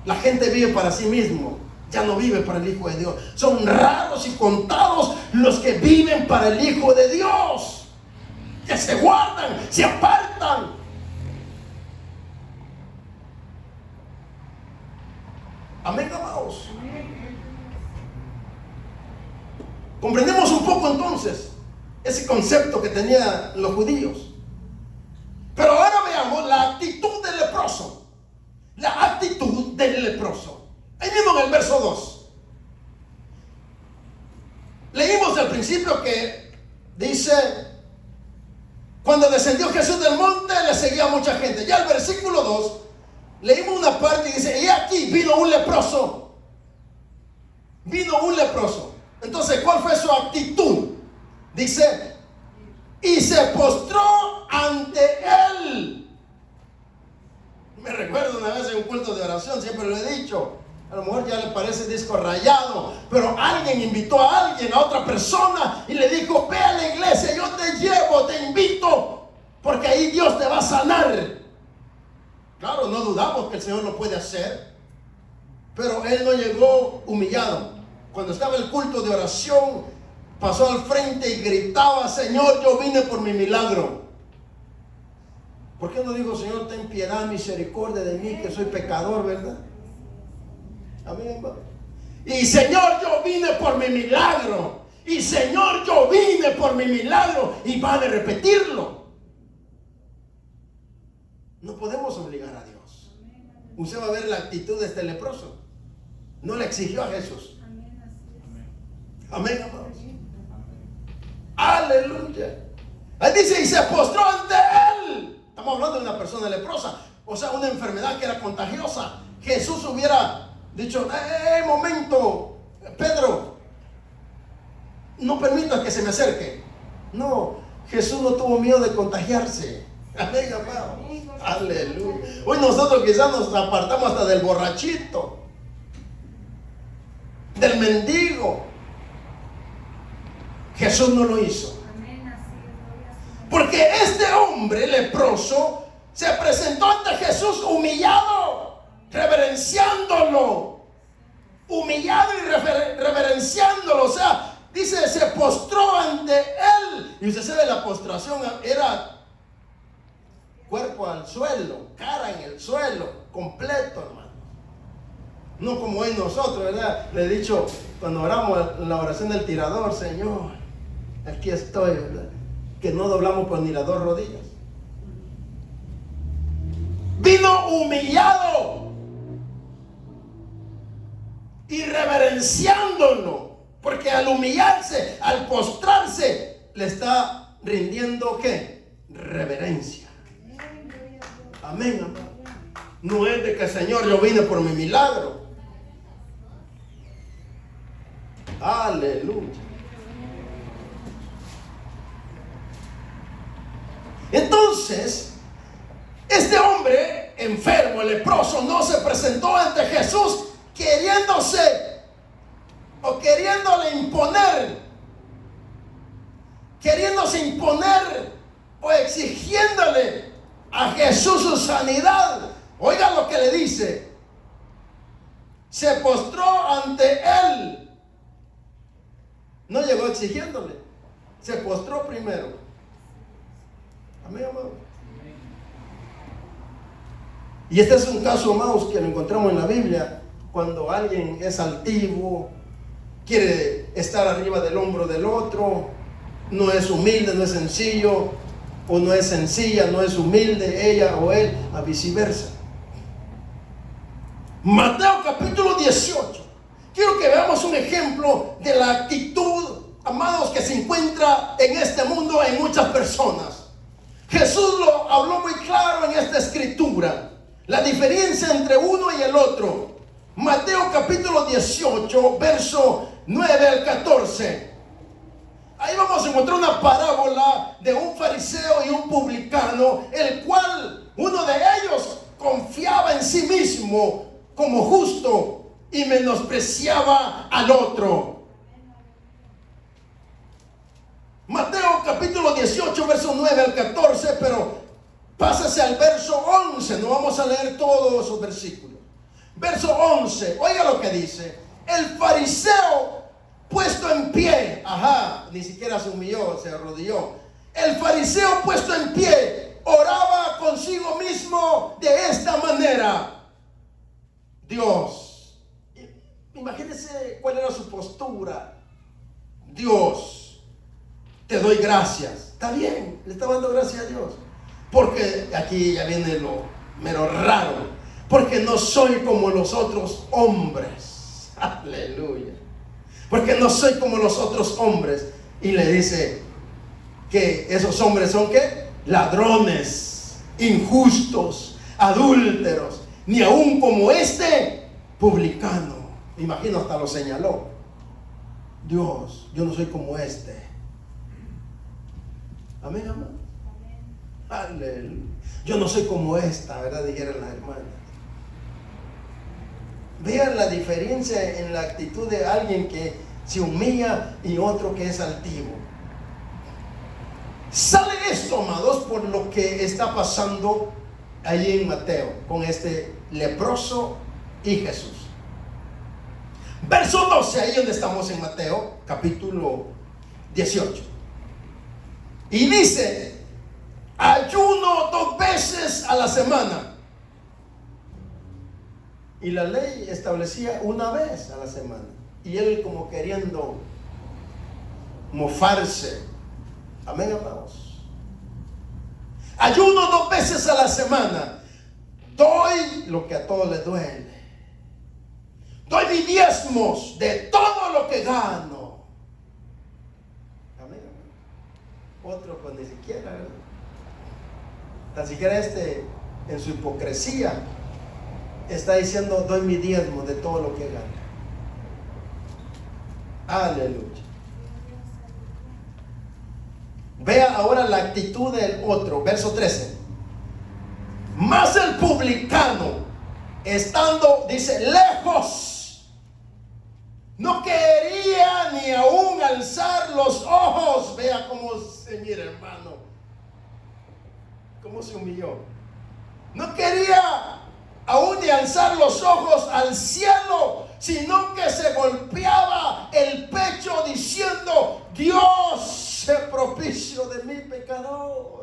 La gente vive para sí mismo, ya no vive para el Hijo de Dios. Son raros y contados los que viven para el Hijo de Dios, que se guardan, se apartan. Amén, amados. Comprendemos un poco entonces ese concepto que tenían los judíos. Pero ahora veamos la actitud del leproso. La actitud del leproso. Ahí mismo en el verso 2. Leímos al principio que dice: cuando descendió Jesús del monte, le seguía mucha gente. Ya el versículo 2, leímos una parte y dice: y aquí vino un leproso. Vino un leproso. Entonces, ¿cuál fue su actitud? Dice: y se postró ante él. Me recuerdo una vez en un culto de oración, siempre lo he dicho, a lo mejor ya le parece disco rayado, pero alguien invitó a alguien, a otra persona, y le dijo: ve a la iglesia, yo te llevo, te invito, porque ahí Dios te va a sanar. Claro, no dudamos que el Señor lo puede hacer, pero él no llegó humillado. Cuando estaba el culto de oración, pasó al frente y gritaba: Señor, yo vine por mi milagro. ¿Por qué no digo: Señor, ten piedad, misericordia de mí, que soy pecador, verdad? Amén, hermano. Y Señor, yo vine por mi milagro. Y Señor, yo vine por mi milagro. Y va a repetirlo. No podemos obligar a Dios. Usted va a ver la actitud de este leproso. No le exigió a Jesús. Amén, amados. Aleluya. Él dice: y se postró ante él. Estamos hablando de una persona leprosa, o sea, una enfermedad que era contagiosa. Jesús hubiera dicho: momento, Pedro, no permitas que se me acerque. No, Jesús no tuvo miedo de contagiarse. Amén, amados. Aleluya. Hoy nosotros quizás nos apartamos hasta del borrachito, del mendigo. Jesús no lo hizo. Porque este hombre leproso se presentó ante Jesús humillado, reverenciándolo. Humillado y reverenciándolo. O sea, dice, se postró ante él. Y usted sabe, la postración era cuerpo al suelo, cara en el suelo, completo, hermano. No como hoy nosotros, ¿verdad? Le he dicho cuando oramos en la oración del tirador: Señor, aquí estoy, ¿verdad? Que no doblamos por ni las dos rodillas. Vino humillado y reverenciándolo, porque al humillarse, al postrarse, le está rindiendo ¿qué? Reverencia. Amén, amén. No es de que, Señor, yo vine por mi milagro. Aleluya. Entonces, este hombre enfermo, leproso, no se presentó ante Jesús queriéndose o queriéndole imponer, queriéndose imponer o exigiéndole a Jesús su sanidad. Oiga lo que le dice: se postró ante él. No llegó exigiéndole, se postró primero. Amén, amado. Y este es un caso, amados, que lo encontramos en la Biblia. Cuando alguien es altivo, quiere estar arriba del hombro del otro, no es humilde, no es sencillo, o no es sencilla, no es humilde, ella o él, a viceversa. Mateo capítulo 18. Quiero que veamos un ejemplo de la actitud, amados, que se encuentra en este mundo en muchas personas. Jesús lo habló muy claro en esta escritura. La diferencia entre uno y el otro. Mateo capítulo 18, verso 9 al 14. Ahí vamos a encontrar una parábola de un fariseo y un publicano, el cual uno de ellos confiaba en sí mismo como justo y menospreciaba al otro. Mateo capítulo 18, verso 9 al 14, pero pásase al verso 11, no vamos a leer todos esos versículos. Verso 11, oiga lo que dice: el fariseo puesto en pie, ni siquiera se humilló, se arrodilló. El fariseo puesto en pie oraba consigo mismo de esta manera: Dios, imagínense cuál era su postura. Dios, te doy gracias. Está bien, le está dando gracias a Dios. Porque aquí ya viene lo mero raro. Porque no soy como los otros hombres. Aleluya. Porque no soy como los otros hombres. Y le dice que esos hombres son ¿qué? Ladrones, injustos, adúlteros, ni aún como este publicano. Imagino, hasta lo señaló. Dios, yo no soy como este. Amén, amén. Aleluya. Yo no soy como esta, ¿verdad? Dijeron las hermanas. Vean la diferencia en la actitud de alguien que se humilla y otro que es altivo. Sale esto, amados, por lo que está pasando ahí en Mateo con este leproso y Jesús. Verso 12, ahí donde estamos en Mateo, capítulo 18. Y dice: ayuno 2 veces a la semana. Y la ley establecía 1 vez a la semana. Y él como queriendo mofarse. Amén, amados. Ayuno 2 veces a la semana. Doy lo que a todos les duele. Doy mis diezmos de todo lo que gano. Amén, amén. Otro pues ni siquiera, ¿verdad? Tan siquiera en su hipocresía está diciendo: doy mi diezmo de todo lo que gano. Aleluya. Vea ahora la actitud del otro, verso 13. Mas el publicano, estando, dice, lejos, no quería ni aún alzar los ojos. Vea cómo se mira, hermano, cómo se humilló. No quería aún ni alzar los ojos al cielo, sino que se golpeaba el pecho diciendo: Dios, sé propicio de mi pecador.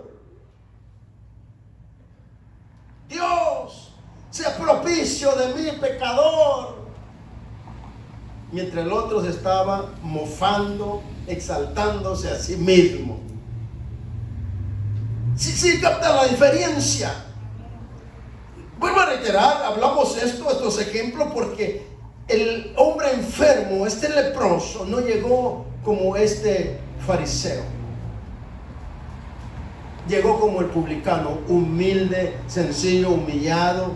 Dios, sé propicio de mi pecador. Mientras el otro se estaba mofando, exaltándose a sí mismo. Sí, capta la diferencia. Vuelvo a reiterar, hablamos estos ejemplos porque el hombre enfermo, este leproso, no llegó como este fariseo. Llegó como el publicano, humilde, sencillo, humillado.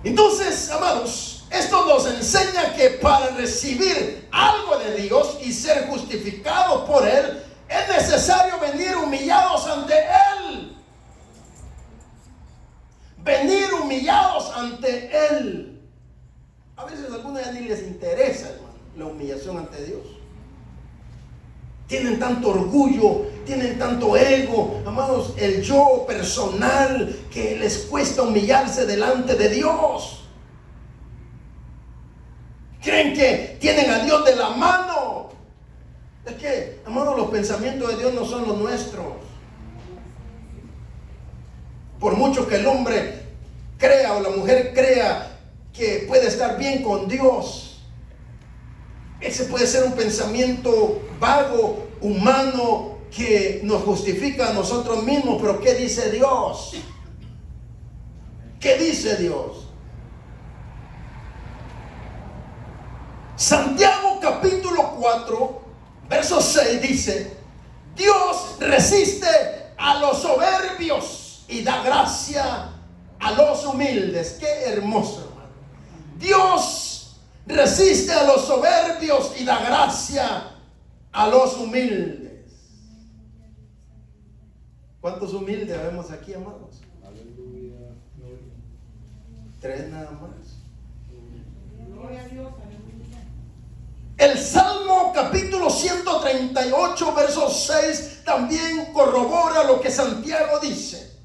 Entonces, amados, esto nos enseña que para recibir algo de Dios y ser justificados por Él, es necesario venir humillados ante Él. Venir humillados ante Él. A veces a algunos ya ni les interesa, hermano, la humillación ante Dios. Tienen tanto orgullo, tienen tanto ego, amados, el yo personal, que les cuesta humillarse delante de Dios. Creen que tienen a Dios de la mano. Es que, amados, los pensamientos de Dios no son los nuestros. Por mucho que el hombre crea o la mujer crea que puede estar bien con Dios, ese puede ser un pensamiento vago, humano, que nos justifica a nosotros mismos. Pero ¿qué dice Dios? ¿Qué dice Dios? Santiago capítulo 4, verso 6 dice: Dios resiste a los soberbios y da gracia a los humildes. Qué hermoso, hermano. Dios resiste a los soberbios y da gracia a los humildes. ¿Cuántos humildes vemos aquí, amados? Aleluya. 3 nada más. Gloria a Dios. El Salmo capítulo 138, verso 6 también corrobora lo que Santiago dice: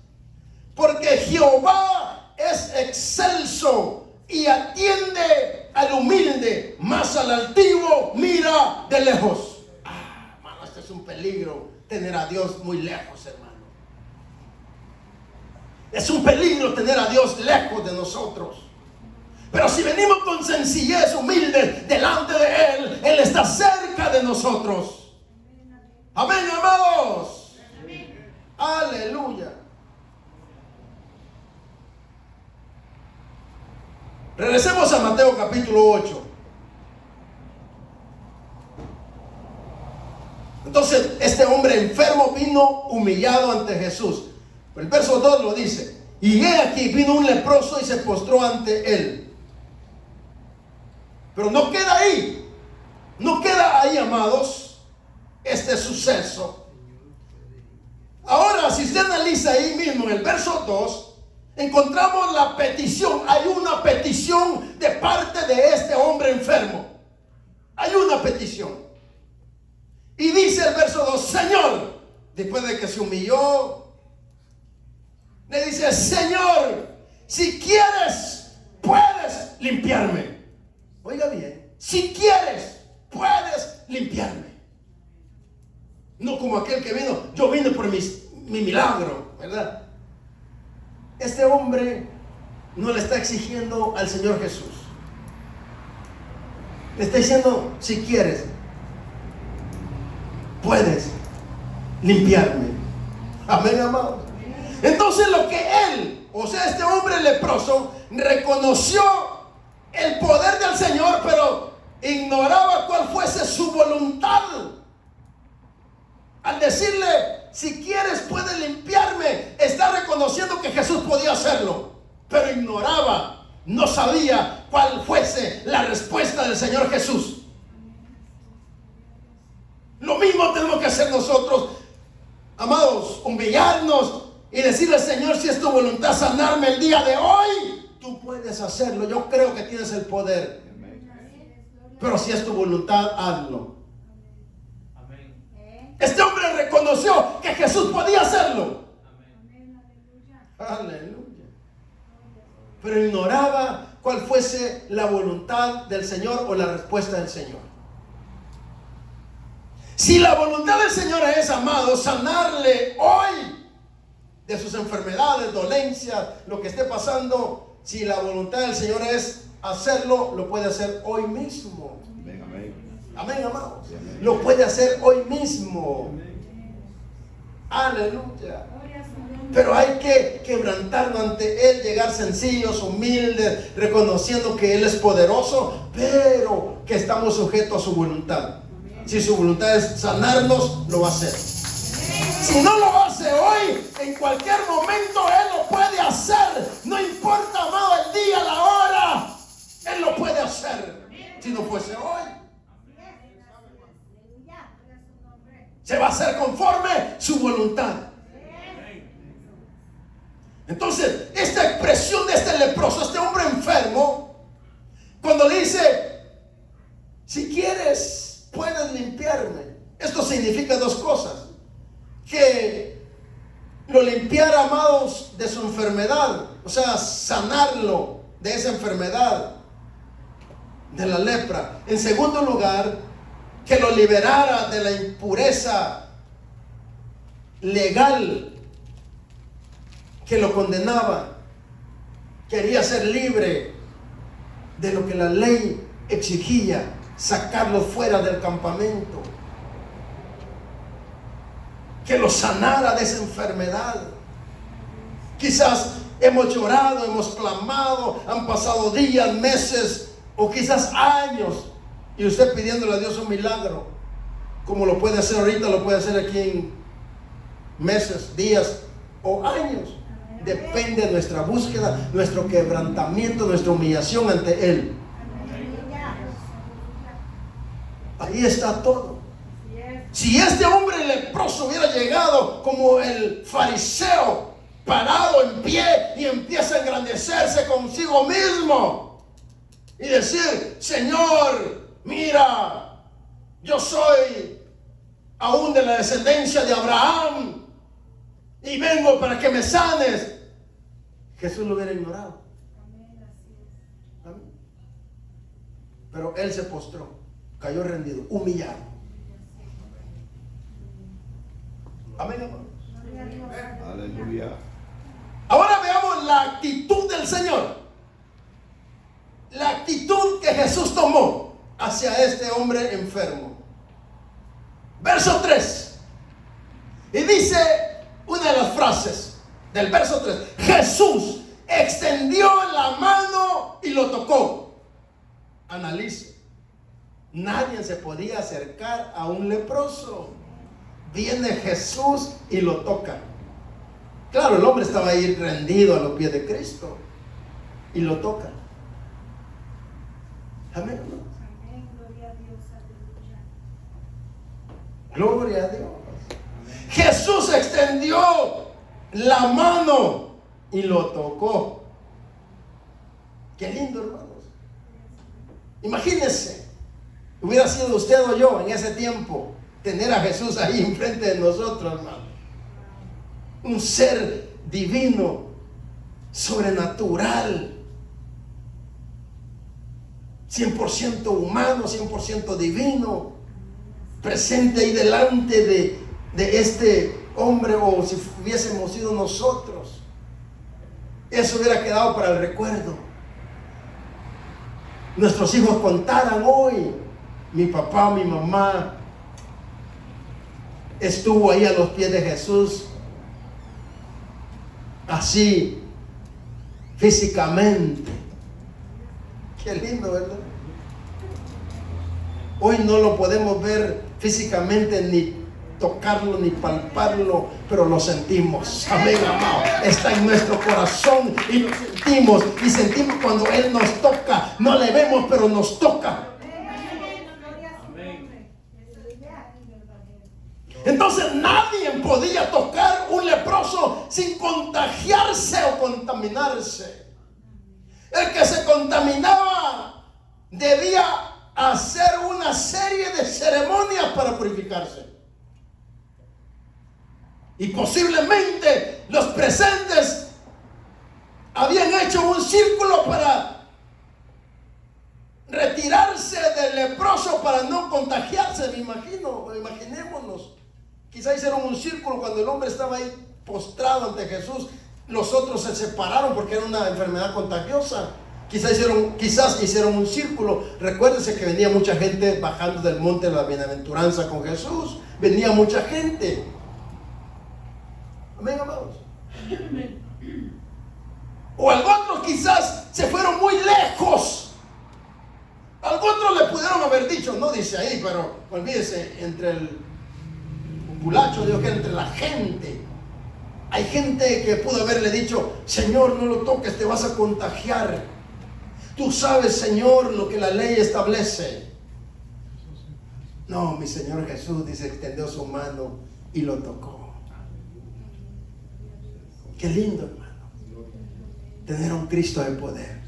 porque Jehová es excelso y atiende al humilde, mas al altivo mira de lejos. Hermano, este es un peligro, tener a Dios muy lejos, hermano. Es un peligro tener a Dios lejos de nosotros. Pero si venimos con sencillez, humilde, delante de Él, Él está cerca de nosotros. Amén, amados. Amén. Aleluya. Regresemos a Mateo capítulo 8. Entonces este hombre enfermo vino humillado ante Jesús. El verso 2 lo dice: y he aquí, vino un leproso y se postró ante Él. Pero no queda ahí. No queda ahí, amados, este suceso. Ahora, si usted analiza ahí mismo en el verso 2, encontramos la petición. Hay una petición de parte de este hombre enfermo. Hay una petición. Y dice el verso 2: Señor, después de que se humilló, le dice: Señor, si quieres, puedes limpiarme. Oiga bien, si quieres, puedes limpiarme. No como aquel que vino: yo vine por mi milagro, ¿verdad? Este hombre no le está exigiendo al Señor Jesús. Le está diciendo: si quieres, puedes limpiarme. Amén, amados. Entonces lo que él, o sea, este hombre leproso, reconoció el poder del Señor, pero ignoraba cuál fuese su voluntad. Al decirle: si quieres, puedes limpiarme, está reconociendo que Jesús podía hacerlo, pero ignoraba, no sabía cuál fuese la respuesta del Señor Jesús. Lo mismo tenemos que hacer nosotros, amados, humillarnos decirle: Señor, si es tu voluntad sanarme el día de hoy, tú puedes hacerlo. Yo creo que tienes el poder. Pero si es tu voluntad, hazlo. Este hombre reconoció que Jesús podía hacerlo. Aleluya. Pero ignoraba cuál fuese la voluntad del Señor o la respuesta del Señor. Si la voluntad del Señor es, amado, sanarle hoy de sus enfermedades, dolencias, lo que esté pasando, si la voluntad del Señor es hacerlo, lo puede hacer hoy mismo. Amén, amados. Lo puede hacer hoy mismo. Aleluya. Pero hay que quebrantarnos ante Él, llegar sencillos, humildes, reconociendo que Él es poderoso, pero que estamos sujetos a su voluntad. Si su voluntad es sanarnos, lo va a hacer. Si no lo hace hoy, en cualquier momento Él lo puede hacer. No importa, amado, el día, la hora, Él lo puede hacer. Si no fuese hoy, se va a hacer conforme su voluntad. Entonces, esta expresión de este leproso, este hombre enfermo, cuando le dice: si quieres, puedes limpiarme. Esto significa dos cosas: que lo limpiara, amados, de su enfermedad, o sea, sanarlo de esa enfermedad, de la lepra. En segundo lugar, que lo liberara de la impureza legal que lo condenaba. Quería ser libre de lo que la ley exigía, sacarlo fuera del campamento, que lo sanara de esa enfermedad. Quizás hemos llorado, hemos clamado, han pasado días, meses o quizás años, y usted pidiéndole a Dios un milagro, como lo puede hacer ahorita, lo puede hacer aquí en meses, días o años. Depende de nuestra búsqueda, nuestro quebrantamiento, nuestra humillación ante Él. Ahí está todo. Si este hombre leproso hubiera llegado como el fariseo, parado en pie, y empieza a engrandecerse consigo mismo y decir: Señor, mira, yo soy aún de la descendencia de Abraham y vengo para que me sanes, Jesús lo hubiera ignorado. Amén. Pero él se postró, cayó rendido, humillado. Amén, hermanos. Aleluya. Ahora veamos la actitud del Señor. La actitud que Jesús tomó hacia este hombre enfermo. Verso 3. Y dice una de las frases del verso 3: Jesús extendió la mano y lo tocó. Analice. Nadie se podía acercar a un leproso. Viene Jesús y lo toca. Claro, el hombre estaba ahí rendido a los pies de Cristo y lo toca. Amén. Gloria a Dios, aleluya. Gloria a Dios. Jesús extendió la mano y lo tocó. Qué lindo, hermanos. Imagínense, hubiera sido usted o yo en ese tiempo, tener a Jesús ahí enfrente de nosotros, hermano. Un ser divino, sobrenatural, 100% humano, 100% divino, presente ahí delante de este hombre, o si hubiésemos sido nosotros. Eso hubiera quedado para el recuerdo. Nuestros hijos contaran hoy: mi papá, mi mamá estuvo ahí a los pies de Jesús, así físicamente. Qué lindo, ¿verdad? Hoy no lo podemos ver físicamente, ni tocarlo, ni palparlo, pero lo sentimos. Amén, amado. Está en nuestro corazón y lo sentimos. Y sentimos cuando Él nos toca. No le vemos, pero nos toca. Entonces nadie podía tocar un un leproso sin contagiarse o contaminarse. El que se contaminaba debía hacer una serie de ceremonias para purificarse. Y posiblemente los presentes habían hecho un círculo para retirarse del leproso para no contagiarse, me imagino, imaginémonos. Quizás hicieron un círculo cuando el hombre estaba ahí postrado ante Jesús. Los otros se separaron porque era una enfermedad contagiosa. Quizás hicieron un círculo. Recuérdense que venía mucha gente bajando del monte de la bienaventuranza con Jesús. Venía mucha gente. Amén, amados. O algunos quizás se fueron muy lejos. Algunos le pudieron haber dicho, no dice ahí, pero olvídese, entre el populacho, digo que entre la gente. Hay gente que pudo haberle dicho: Señor, no lo toques, te vas a contagiar. Tú sabes, Señor, lo que la ley establece. No, mi Señor Jesús dice, extendió su mano y lo tocó. Qué lindo, hermano, tener un Cristo de poder.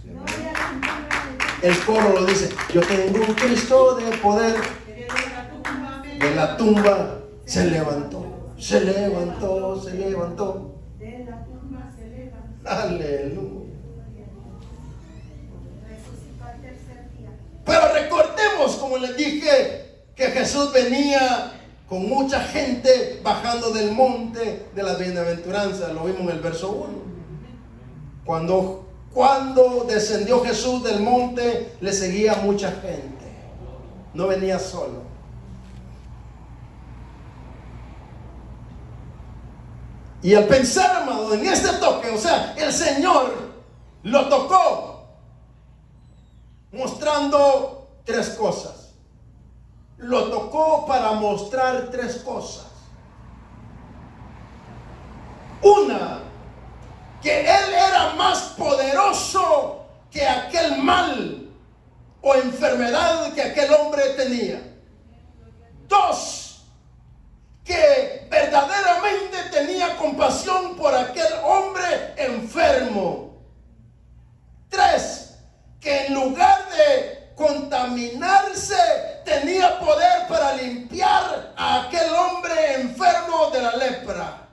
El coro lo dice: yo tengo un Cristo de poder. De la tumba se levantó, se levantó, se levantó. De la tumba se levantó. Aleluya. Resucitó al tercer día. Pero recordemos, como les dije, que Jesús venía con mucha gente bajando del monte de la bienaventuranza. Lo vimos en el verso 1. Cuando descendió Jesús del monte, le seguía mucha gente. No venía solo. Y al pensar, amado, en este toque, o sea, el Señor lo tocó mostrando tres cosas. Lo tocó para mostrar tres cosas. Una, que Él era más poderoso que aquel mal o enfermedad que aquel hombre tenía. Dos, que verdaderamente tenía compasión por aquel hombre enfermo. Tres, que en lugar de contaminarse, tenía poder para limpiar a aquel hombre enfermo de la lepra.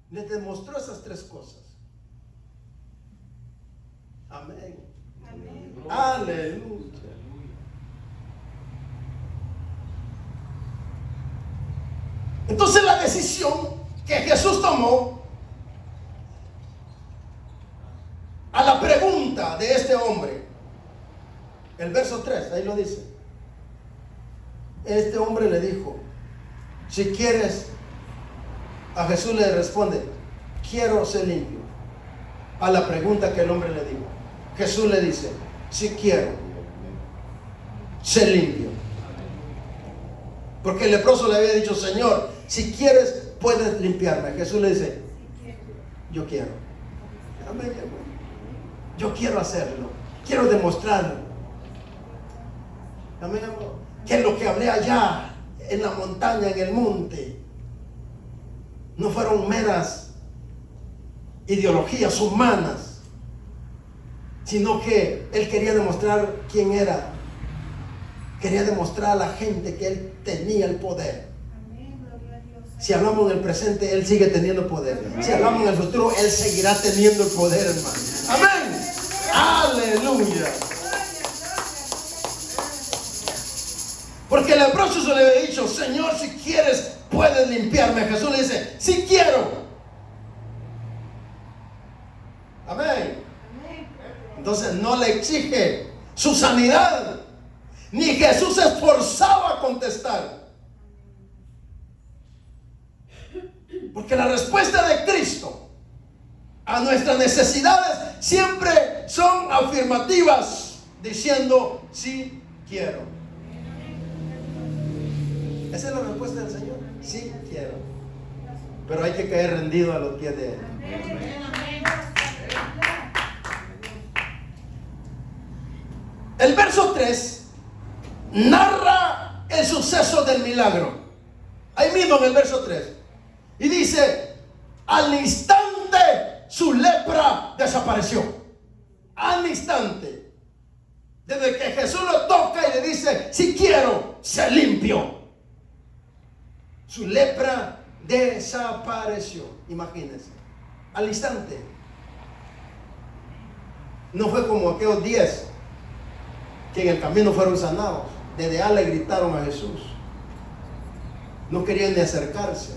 Les demostró esas tres cosas. Amén. Amén. Aleluya. Entonces la decisión que Jesús tomó a la pregunta de este hombre, el verso 3, ahí lo dice. Este hombre le dijo: si quieres, a Jesús le responde: quiero ser limpio. A la pregunta que el hombre le dijo, Jesús le dice: si quiero ser limpio. Porque el leproso le había dicho: Señor, si quieres, puedes limpiarme. Jesús le dice: yo quiero. Amén, amén. Yo quiero hacerlo, quiero demostrarlo. Amén, amor. Que lo que hablé allá en la montaña, en el monte, no fueron meras ideologías humanas, sino que Él quería demostrar quién era. Quería demostrar a la gente que Él tenía el poder. Si hablamos en el presente, Él sigue teniendo poder. Si hablamos en el futuro, Él seguirá teniendo el poder, hermano. Amén. Aleluya. Porque el leproso se le había dicho: Señor, si quieres, puedes limpiarme. Jesús le dice: sí quiero. Amén. Entonces no le exige su sanidad, ni Jesús se esforzaba a contestar. Porque la respuesta de Cristo a nuestras necesidades siempre son afirmativas, diciendo: sí quiero. Esa es la respuesta del Señor: sí quiero. Pero hay que caer rendido a los pies de Él. El verso 3 narra el suceso del milagro. Ahí mismo en el verso 3. Y dice, al instante su lepra desapareció. Al instante. Desde que Jesús lo toca y le dice, si quiero, se limpió. Su lepra desapareció. Imagínense. Al instante. No fue como aquellos 10 que en el camino fueron sanados. Desde allá le gritaron a Jesús. No querían ni acercarse.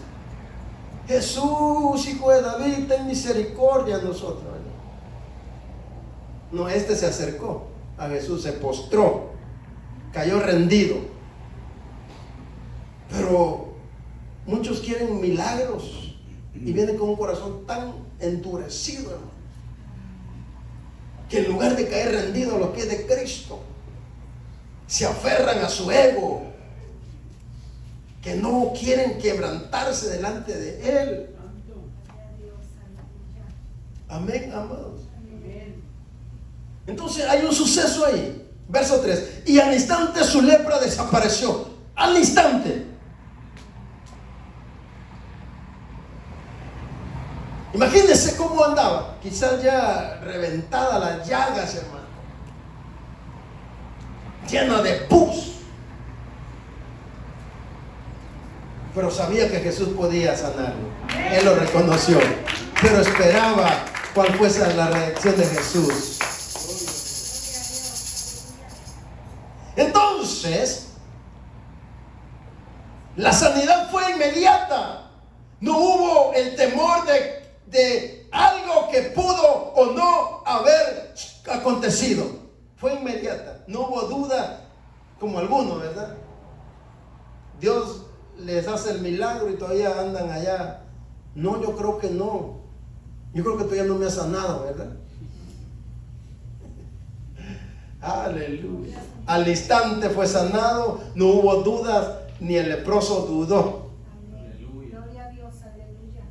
Jesús, hijo de David, ten misericordia de nosotros. No, este se acercó a Jesús, se postró, cayó rendido. Pero muchos quieren milagros y vienen con un corazón tan endurecido, hermano, que en lugar de caer rendido a los pies de Cristo, se aferran a su ego, que no quieren quebrantarse delante de Él. Amén, amados. Entonces hay un suceso ahí. Verso 3. Y al instante su lepra desapareció. Al instante. Imagínense cómo andaba. Quizás ya reventada las llagas, hermano, llena de pus. Pero sabía que Jesús podía sanarlo. Él lo reconoció, pero esperaba cuál fuese la reacción de Jesús. Entonces, la sanidad fue inmediata. No hubo el temor de algo que pudo o no haber acontecido. Fue inmediata. No hubo duda, como algunos, ¿verdad? Dios les hace el milagro y todavía andan allá. No, yo creo que no. Yo creo que todavía no me ha sanado, ¿verdad? Aleluya. Al instante fue sanado, no hubo dudas, ni el leproso dudó. Aleluya. Gloria a Dios, aleluya.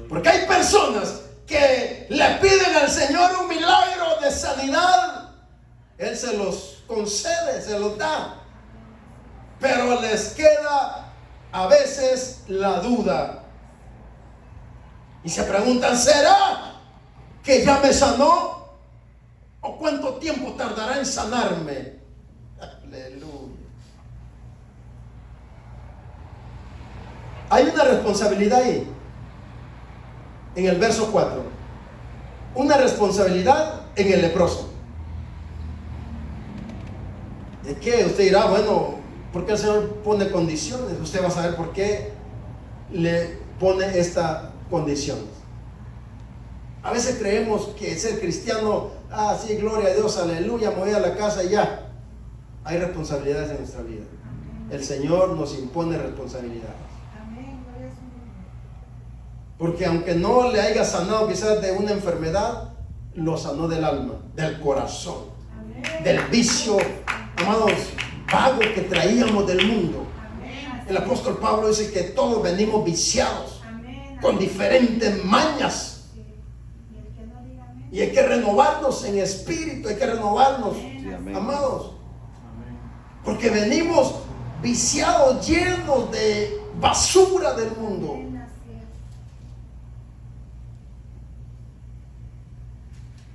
Porque hay personas que le piden al Señor un milagro de sanidad. Él se los concede, se los da. Pero les queda a veces la duda. Y se preguntan, ¿será que ya me sanó? ¿O cuánto tiempo tardará en sanarme? Aleluya. Hay una responsabilidad ahí. En el verso 4. Una responsabilidad en el leproso. ¿De qué? Usted dirá, bueno, ¿por qué el Señor pone condiciones? Usted va a saber por qué le pone esta condición. A veces creemos que ser cristiano, sí, gloria a Dios, aleluya, me voy a la casa y ya. Hay responsabilidades en nuestra vida. El Señor nos impone responsabilidades. Amén, gloria a su nombre. Porque aunque no le haya sanado quizás de una enfermedad, lo sanó del alma, del corazón, Amén. del vicio, amados, vago que traíamos del mundo. Amén. El apóstol Pablo dice que todos venimos viciados, Amén. con diferentes mañas. Sí. Y el que no diga amén. Y hay que renovarnos en espíritu, hay que renovarnos, Sí, amén. amados. Porque venimos viciados, llenos de basura del mundo. Amén, así es.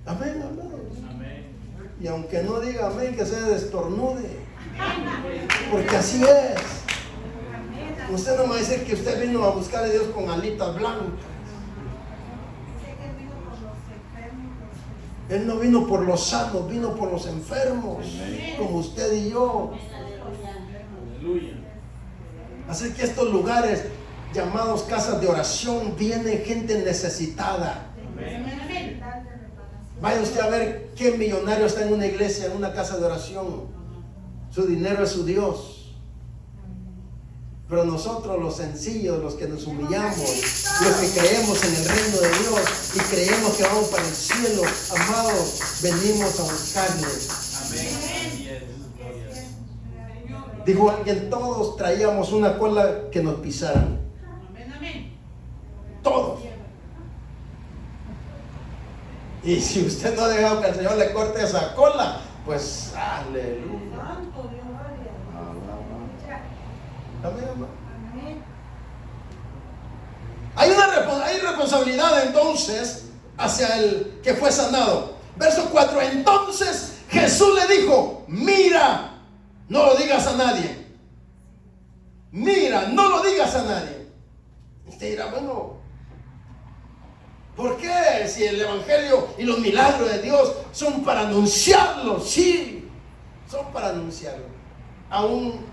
Amén, amados. Amén. Y aunque no diga amén, que se destornude. Porque así es. Amén. Usted no me va a decir que usted vino a buscar a Dios con alitas blancas. Dice que vino por los enfermos, los Él no vino por los sanos, vino por los enfermos, como usted y yo. Aleluya. Así que estos lugares llamados casas de oración, viene gente necesitada. Vaya usted a ver qué millonario está en una iglesia, en una casa de oración. Su dinero es su Dios. Pero nosotros, los sencillos, los que nos humillamos, los que creemos en el reino de Dios y creemos que vamos para el cielo, amados, venimos a buscarle. Amén. Dijo alguien, todos traíamos una cola que nos pisaran. Todos. Y si usted no ha dejado que el Señor le corte esa cola, pues aleluya. Santo Dios, gloria a Dios. Amén, amén. Amén. responsabilidad entonces hacia el que fue sanado. Verso 4. Entonces Jesús le dijo: mira, no lo digas a nadie. Mira, no lo digas a nadie. Usted dirá: bueno, ¿por qué? Si el evangelio y los milagros de Dios son para anunciarlo. Sí, son para anunciarlo. Aún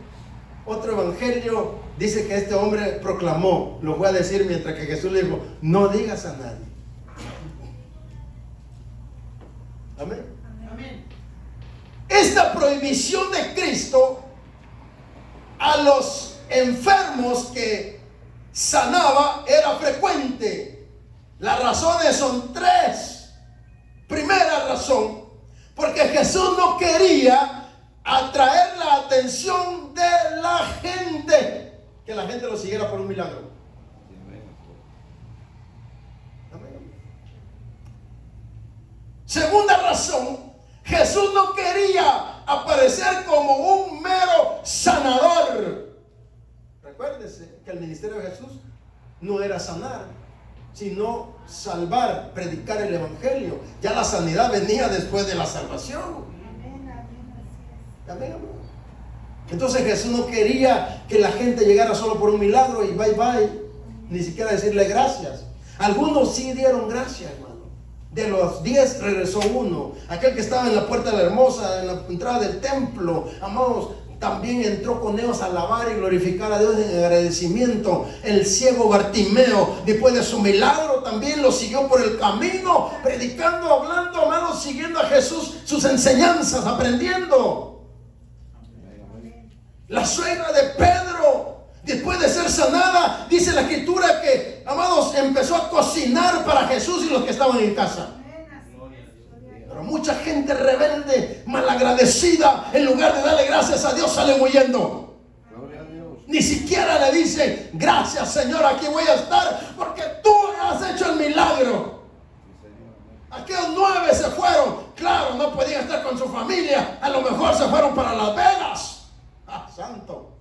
otro evangelio dice que este hombre proclamó, lo voy a decir, mientras que Jesús le dijo: no digas a nadie. Amén. Amén. Esta prohibición de Cristo a los enfermos que sanaba era frecuente. Las razones son tres. Primera razón, porque Jesús no quería atraer la atención de la gente, que la gente lo siguiera por un milagro. Amén. Segunda razón, Jesús no quería aparecer como un mero sanador. Recuérdese que el ministerio de Jesús no era sanar, sino salvar, predicar el evangelio. Ya la sanidad venía después de la salvación. Amén, amén. Entonces Jesús no quería que la gente llegara solo por un milagro y bye bye, ni siquiera decirle gracias. Algunos sí dieron gracias, hermano. De los 10 regresó uno. Aquel que estaba en la puerta de la hermosa, en la entrada del templo, amados, también entró con ellos a alabar y glorificar a Dios en agradecimiento. El ciego Bartimeo, después de su milagro, también lo siguió por el camino, predicando, hablando, amados, siguiendo a Jesús, sus enseñanzas, aprendiendo. La suegra de Pedro, después de ser sanada, dice la escritura que, amados, empezó a cocinar para Jesús y los que estaban en casa. Pero mucha gente rebelde, malagradecida, en lugar de darle gracias a Dios, sale huyendo. Ni siquiera le dice: gracias, Señor, aquí voy a estar porque tú has hecho el milagro. Aquellos 9 se fueron. Claro, no podían estar con su familia. A lo mejor se fueron para Las Vegas. ¡Ah, santo!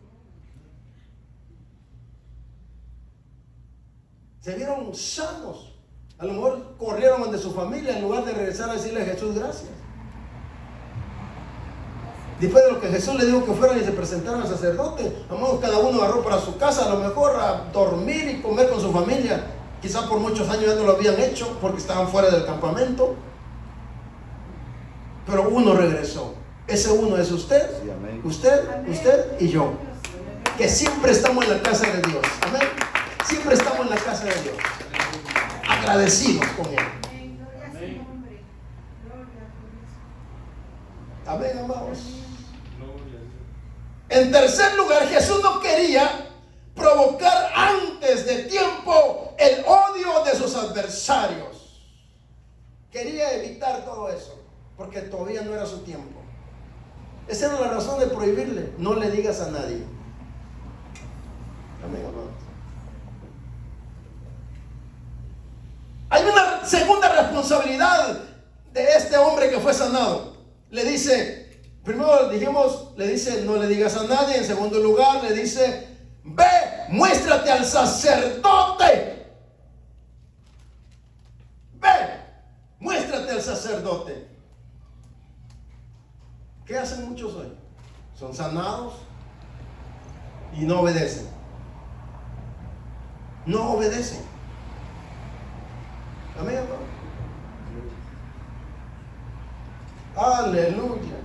Se vieron sanos. A lo mejor corrieron donde su familia en lugar de regresar a decirle a Jesús gracias. Después de lo que Jesús le dijo que fueran y se presentaran al sacerdote, amamos, cada uno agarró para su casa, a lo mejor a dormir y comer con su familia. Quizás por muchos años ya no lo habían hecho porque estaban fuera del campamento. Pero uno regresó. Ese uno es usted, sí, amén. Usted y yo, que siempre estamos en la casa de Dios. Amén. Siempre estamos en la casa de Dios, agradecidos con Él. Amén, amados. En tercer lugar, Jesús no quería provocar antes de tiempo el odio de sus adversarios. Quería evitar todo eso, porque todavía no era su tiempo. Esa era la razón de prohibirle: no le digas a nadie. Amén, amados. Hay una segunda responsabilidad de este hombre que fue sanado. Le dice, primero dijimos, le dice: no le digas a nadie. En segundo lugar, le dice: ve, muéstrate al sacerdote. Ve, muéstrate al sacerdote. ¿Qué hacen muchos hoy? Son sanados y no obedecen. No obedecen. Amén, hermano. Aleluya.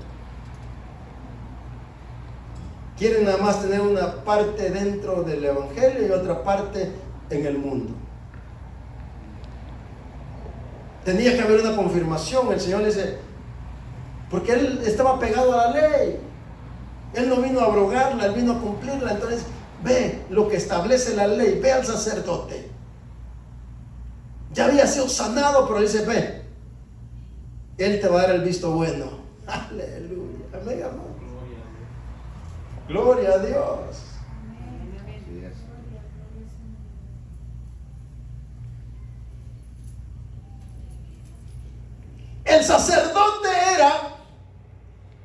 Quieren nada más tener una parte dentro del evangelio y otra parte en el mundo. Tenía que haber una confirmación. El Señor le dice, porque Él estaba pegado a la ley. Él no vino a abrogarla, Él vino a cumplirla. Entonces, ve lo que establece la ley. Ve al sacerdote. Ya había sido sanado, pero dice: ve, Él te va a dar el visto bueno. Aleluya. Amén, amén. Gloria a Dios. El sacerdote era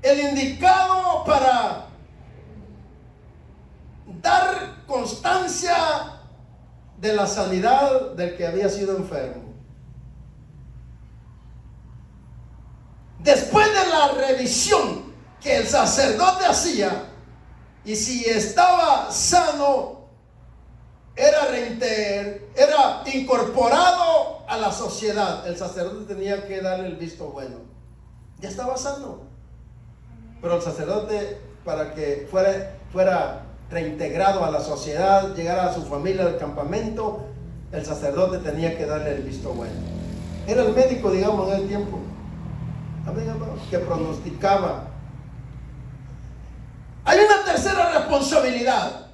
el indicado para dar constancia de la sanidad del que había sido enfermo. Después de la revisión que el sacerdote hacía, y si estaba sano, era incorporado a la sociedad. El sacerdote tenía que darle el visto bueno. Ya estaba sano, pero el sacerdote, para que fuera reintegrado a la sociedad, llegara a su familia al campamento, el sacerdote tenía que darle el visto bueno. Era el médico, digamos, en el tiempo. Amén, amados, que pronosticaba. Hay una tercera responsabilidad.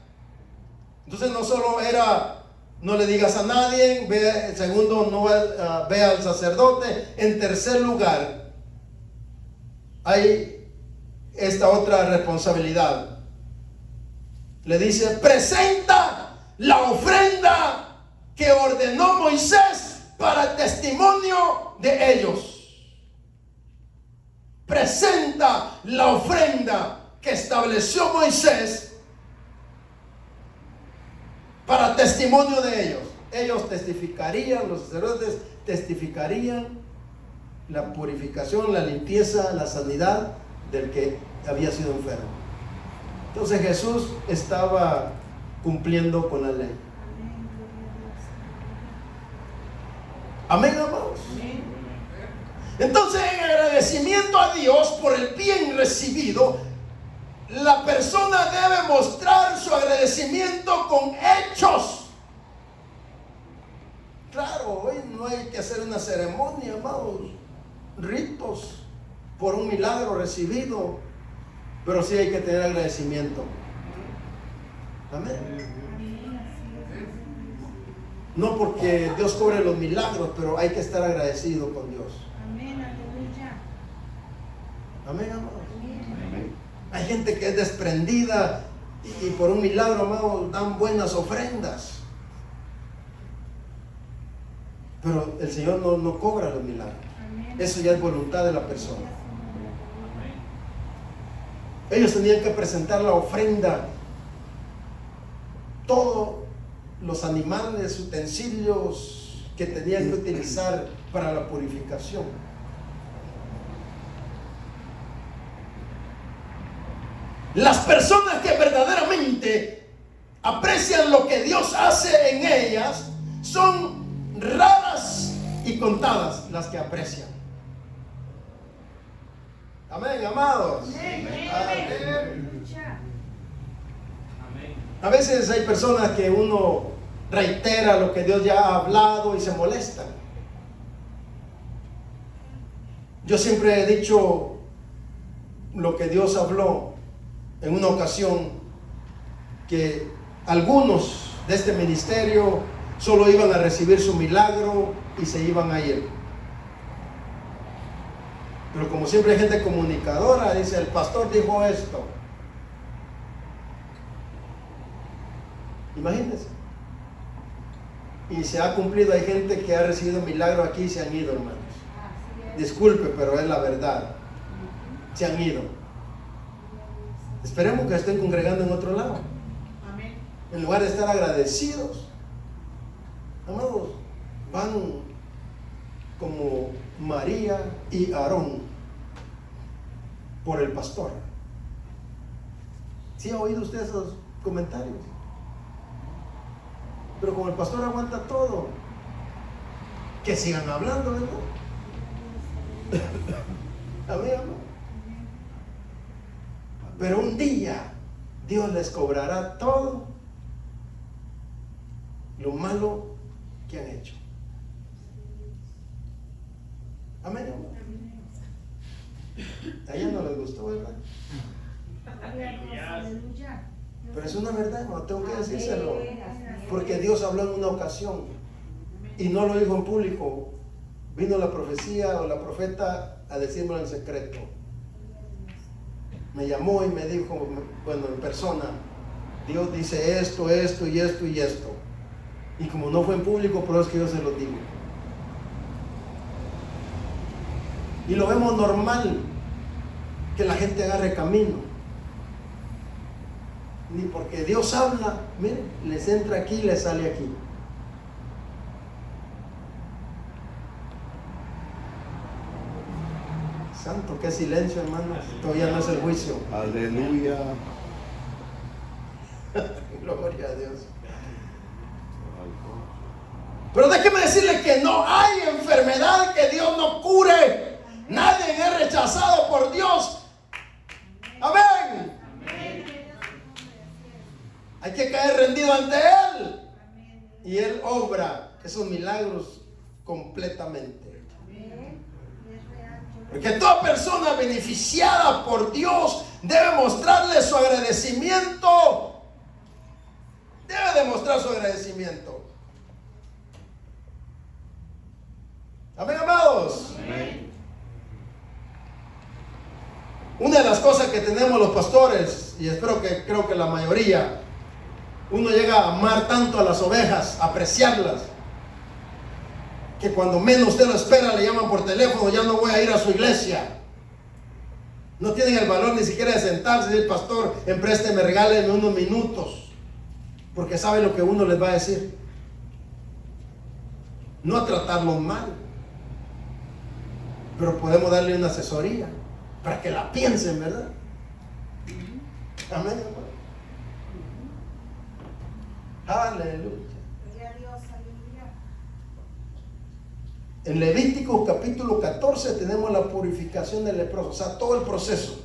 Entonces no solo era, no le digas a nadie. Segundo, no ve al sacerdote. En tercer lugar, hay esta otra responsabilidad. Le dice: presenta la ofrenda que ordenó Moisés para el testimonio de ellos. Presenta la ofrenda que estableció Moisés para testimonio de ellos. Ellos testificarían, los sacerdotes testificarían la purificación, la limpieza, la sanidad del que había sido enfermo. Entonces Jesús estaba cumpliendo con la ley. Amén, amados. Entonces, en agradecimiento a Dios por el bien recibido, la persona debe mostrar su agradecimiento con hechos. Claro, hoy no hay que hacer una ceremonia, amados, ritos por un milagro recibido, pero sí hay que tener agradecimiento. Amén. No porque Dios cobre los milagros, pero hay que estar agradecido con Dios. Amén, amados. Hay gente que es desprendida y por un milagro, amados, dan buenas ofrendas. Pero el Señor no cobra los milagros. Eso ya es voluntad de la persona. Ellos tenían que presentar la ofrenda, todos los animales, utensilios que tenían que utilizar para la purificación. Las personas que verdaderamente aprecian lo que Dios hace en ellas son raras y contadas las que aprecian. Amén, amados. Amén. A veces hay personas que uno reitera lo que Dios ya ha hablado y se molestan. Yo siempre he dicho lo que Dios habló en una ocasión, que algunos de este ministerio solo iban a recibir su milagro y se iban a ir. Pero como siempre hay gente comunicadora, dice: el pastor dijo esto. Imagínense. Y se ha cumplido. Hay gente que ha recibido milagro aquí y se han ido, hermanos. Disculpe, pero es la verdad. Se han ido. Esperemos que estén congregando en otro lado. Amén. En lugar de estar agradecidos, amados, van como María y Aarón por el pastor. ¿Sí ha oído usted esos comentarios? Pero como el pastor aguanta todo, que sigan hablando, ¿verdad? Amén, amén. Pero un día Dios les cobrará todo lo malo que han hecho. Amén, amén. A ella no les gustó, ¿verdad? Pero es una verdad, no tengo que decírselo. Porque Dios habló en una ocasión y no lo dijo en público. Vino la profecía o la profeta a decírmelo en secreto. Me llamó y me dijo, bueno, en persona: Dios dice esto, esto y esto y esto. Y como no fue en público, pero es que yo se lo digo. Y lo vemos normal, que la gente agarre camino. Ni porque Dios habla, miren, les entra aquí y les sale aquí. Santo, qué silencio, hermanos. Todavía no es el juicio. Aleluya. Gloria a Dios. Pero déjeme decirle que no hay enfermedad que Dios no cure. Nadie es rechazado por Dios. Amén. Hay que caer rendido ante Él. Y Él obra esos milagros completamente. Porque toda persona beneficiada por Dios debe mostrarle su agradecimiento. Debe demostrar su agradecimiento. Amén, amados. Amén. Una de las cosas que tenemos los pastores, y creo que la mayoría, uno llega a amar tanto a las ovejas, a apreciarlas, que cuando menos usted lo espera le llaman por teléfono: ya no voy a ir a su iglesia. No tienen el valor ni siquiera de sentarse y decir: pastor, emprésteme, regáleme unos minutos, porque sabe lo que uno les va a decir. No a tratarlos mal, pero podemos darle una asesoría para que la piensen, ¿verdad? Amén, hermano. Aleluya. Gloria a Dios, aleluya. En Levítico capítulo 14 tenemos la purificación del leproso, o sea, todo el proceso.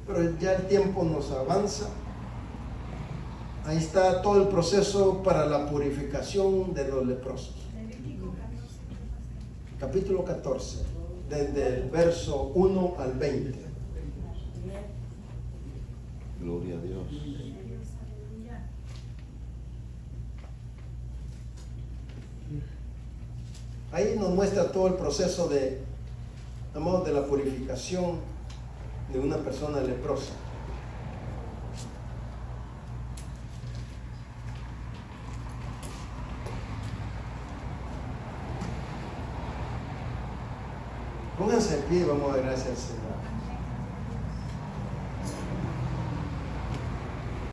Pero ya el tiempo nos avanza. Ahí está todo el proceso para la purificación de los leprosos. Levítico 14. Capítulo 14, desde el verso 1 al 20. Gloria a Dios. Aleluya. Ahí nos muestra todo el proceso de la purificación de una persona leprosa. Pónganse en pie y vamos a dar gracias al Señor.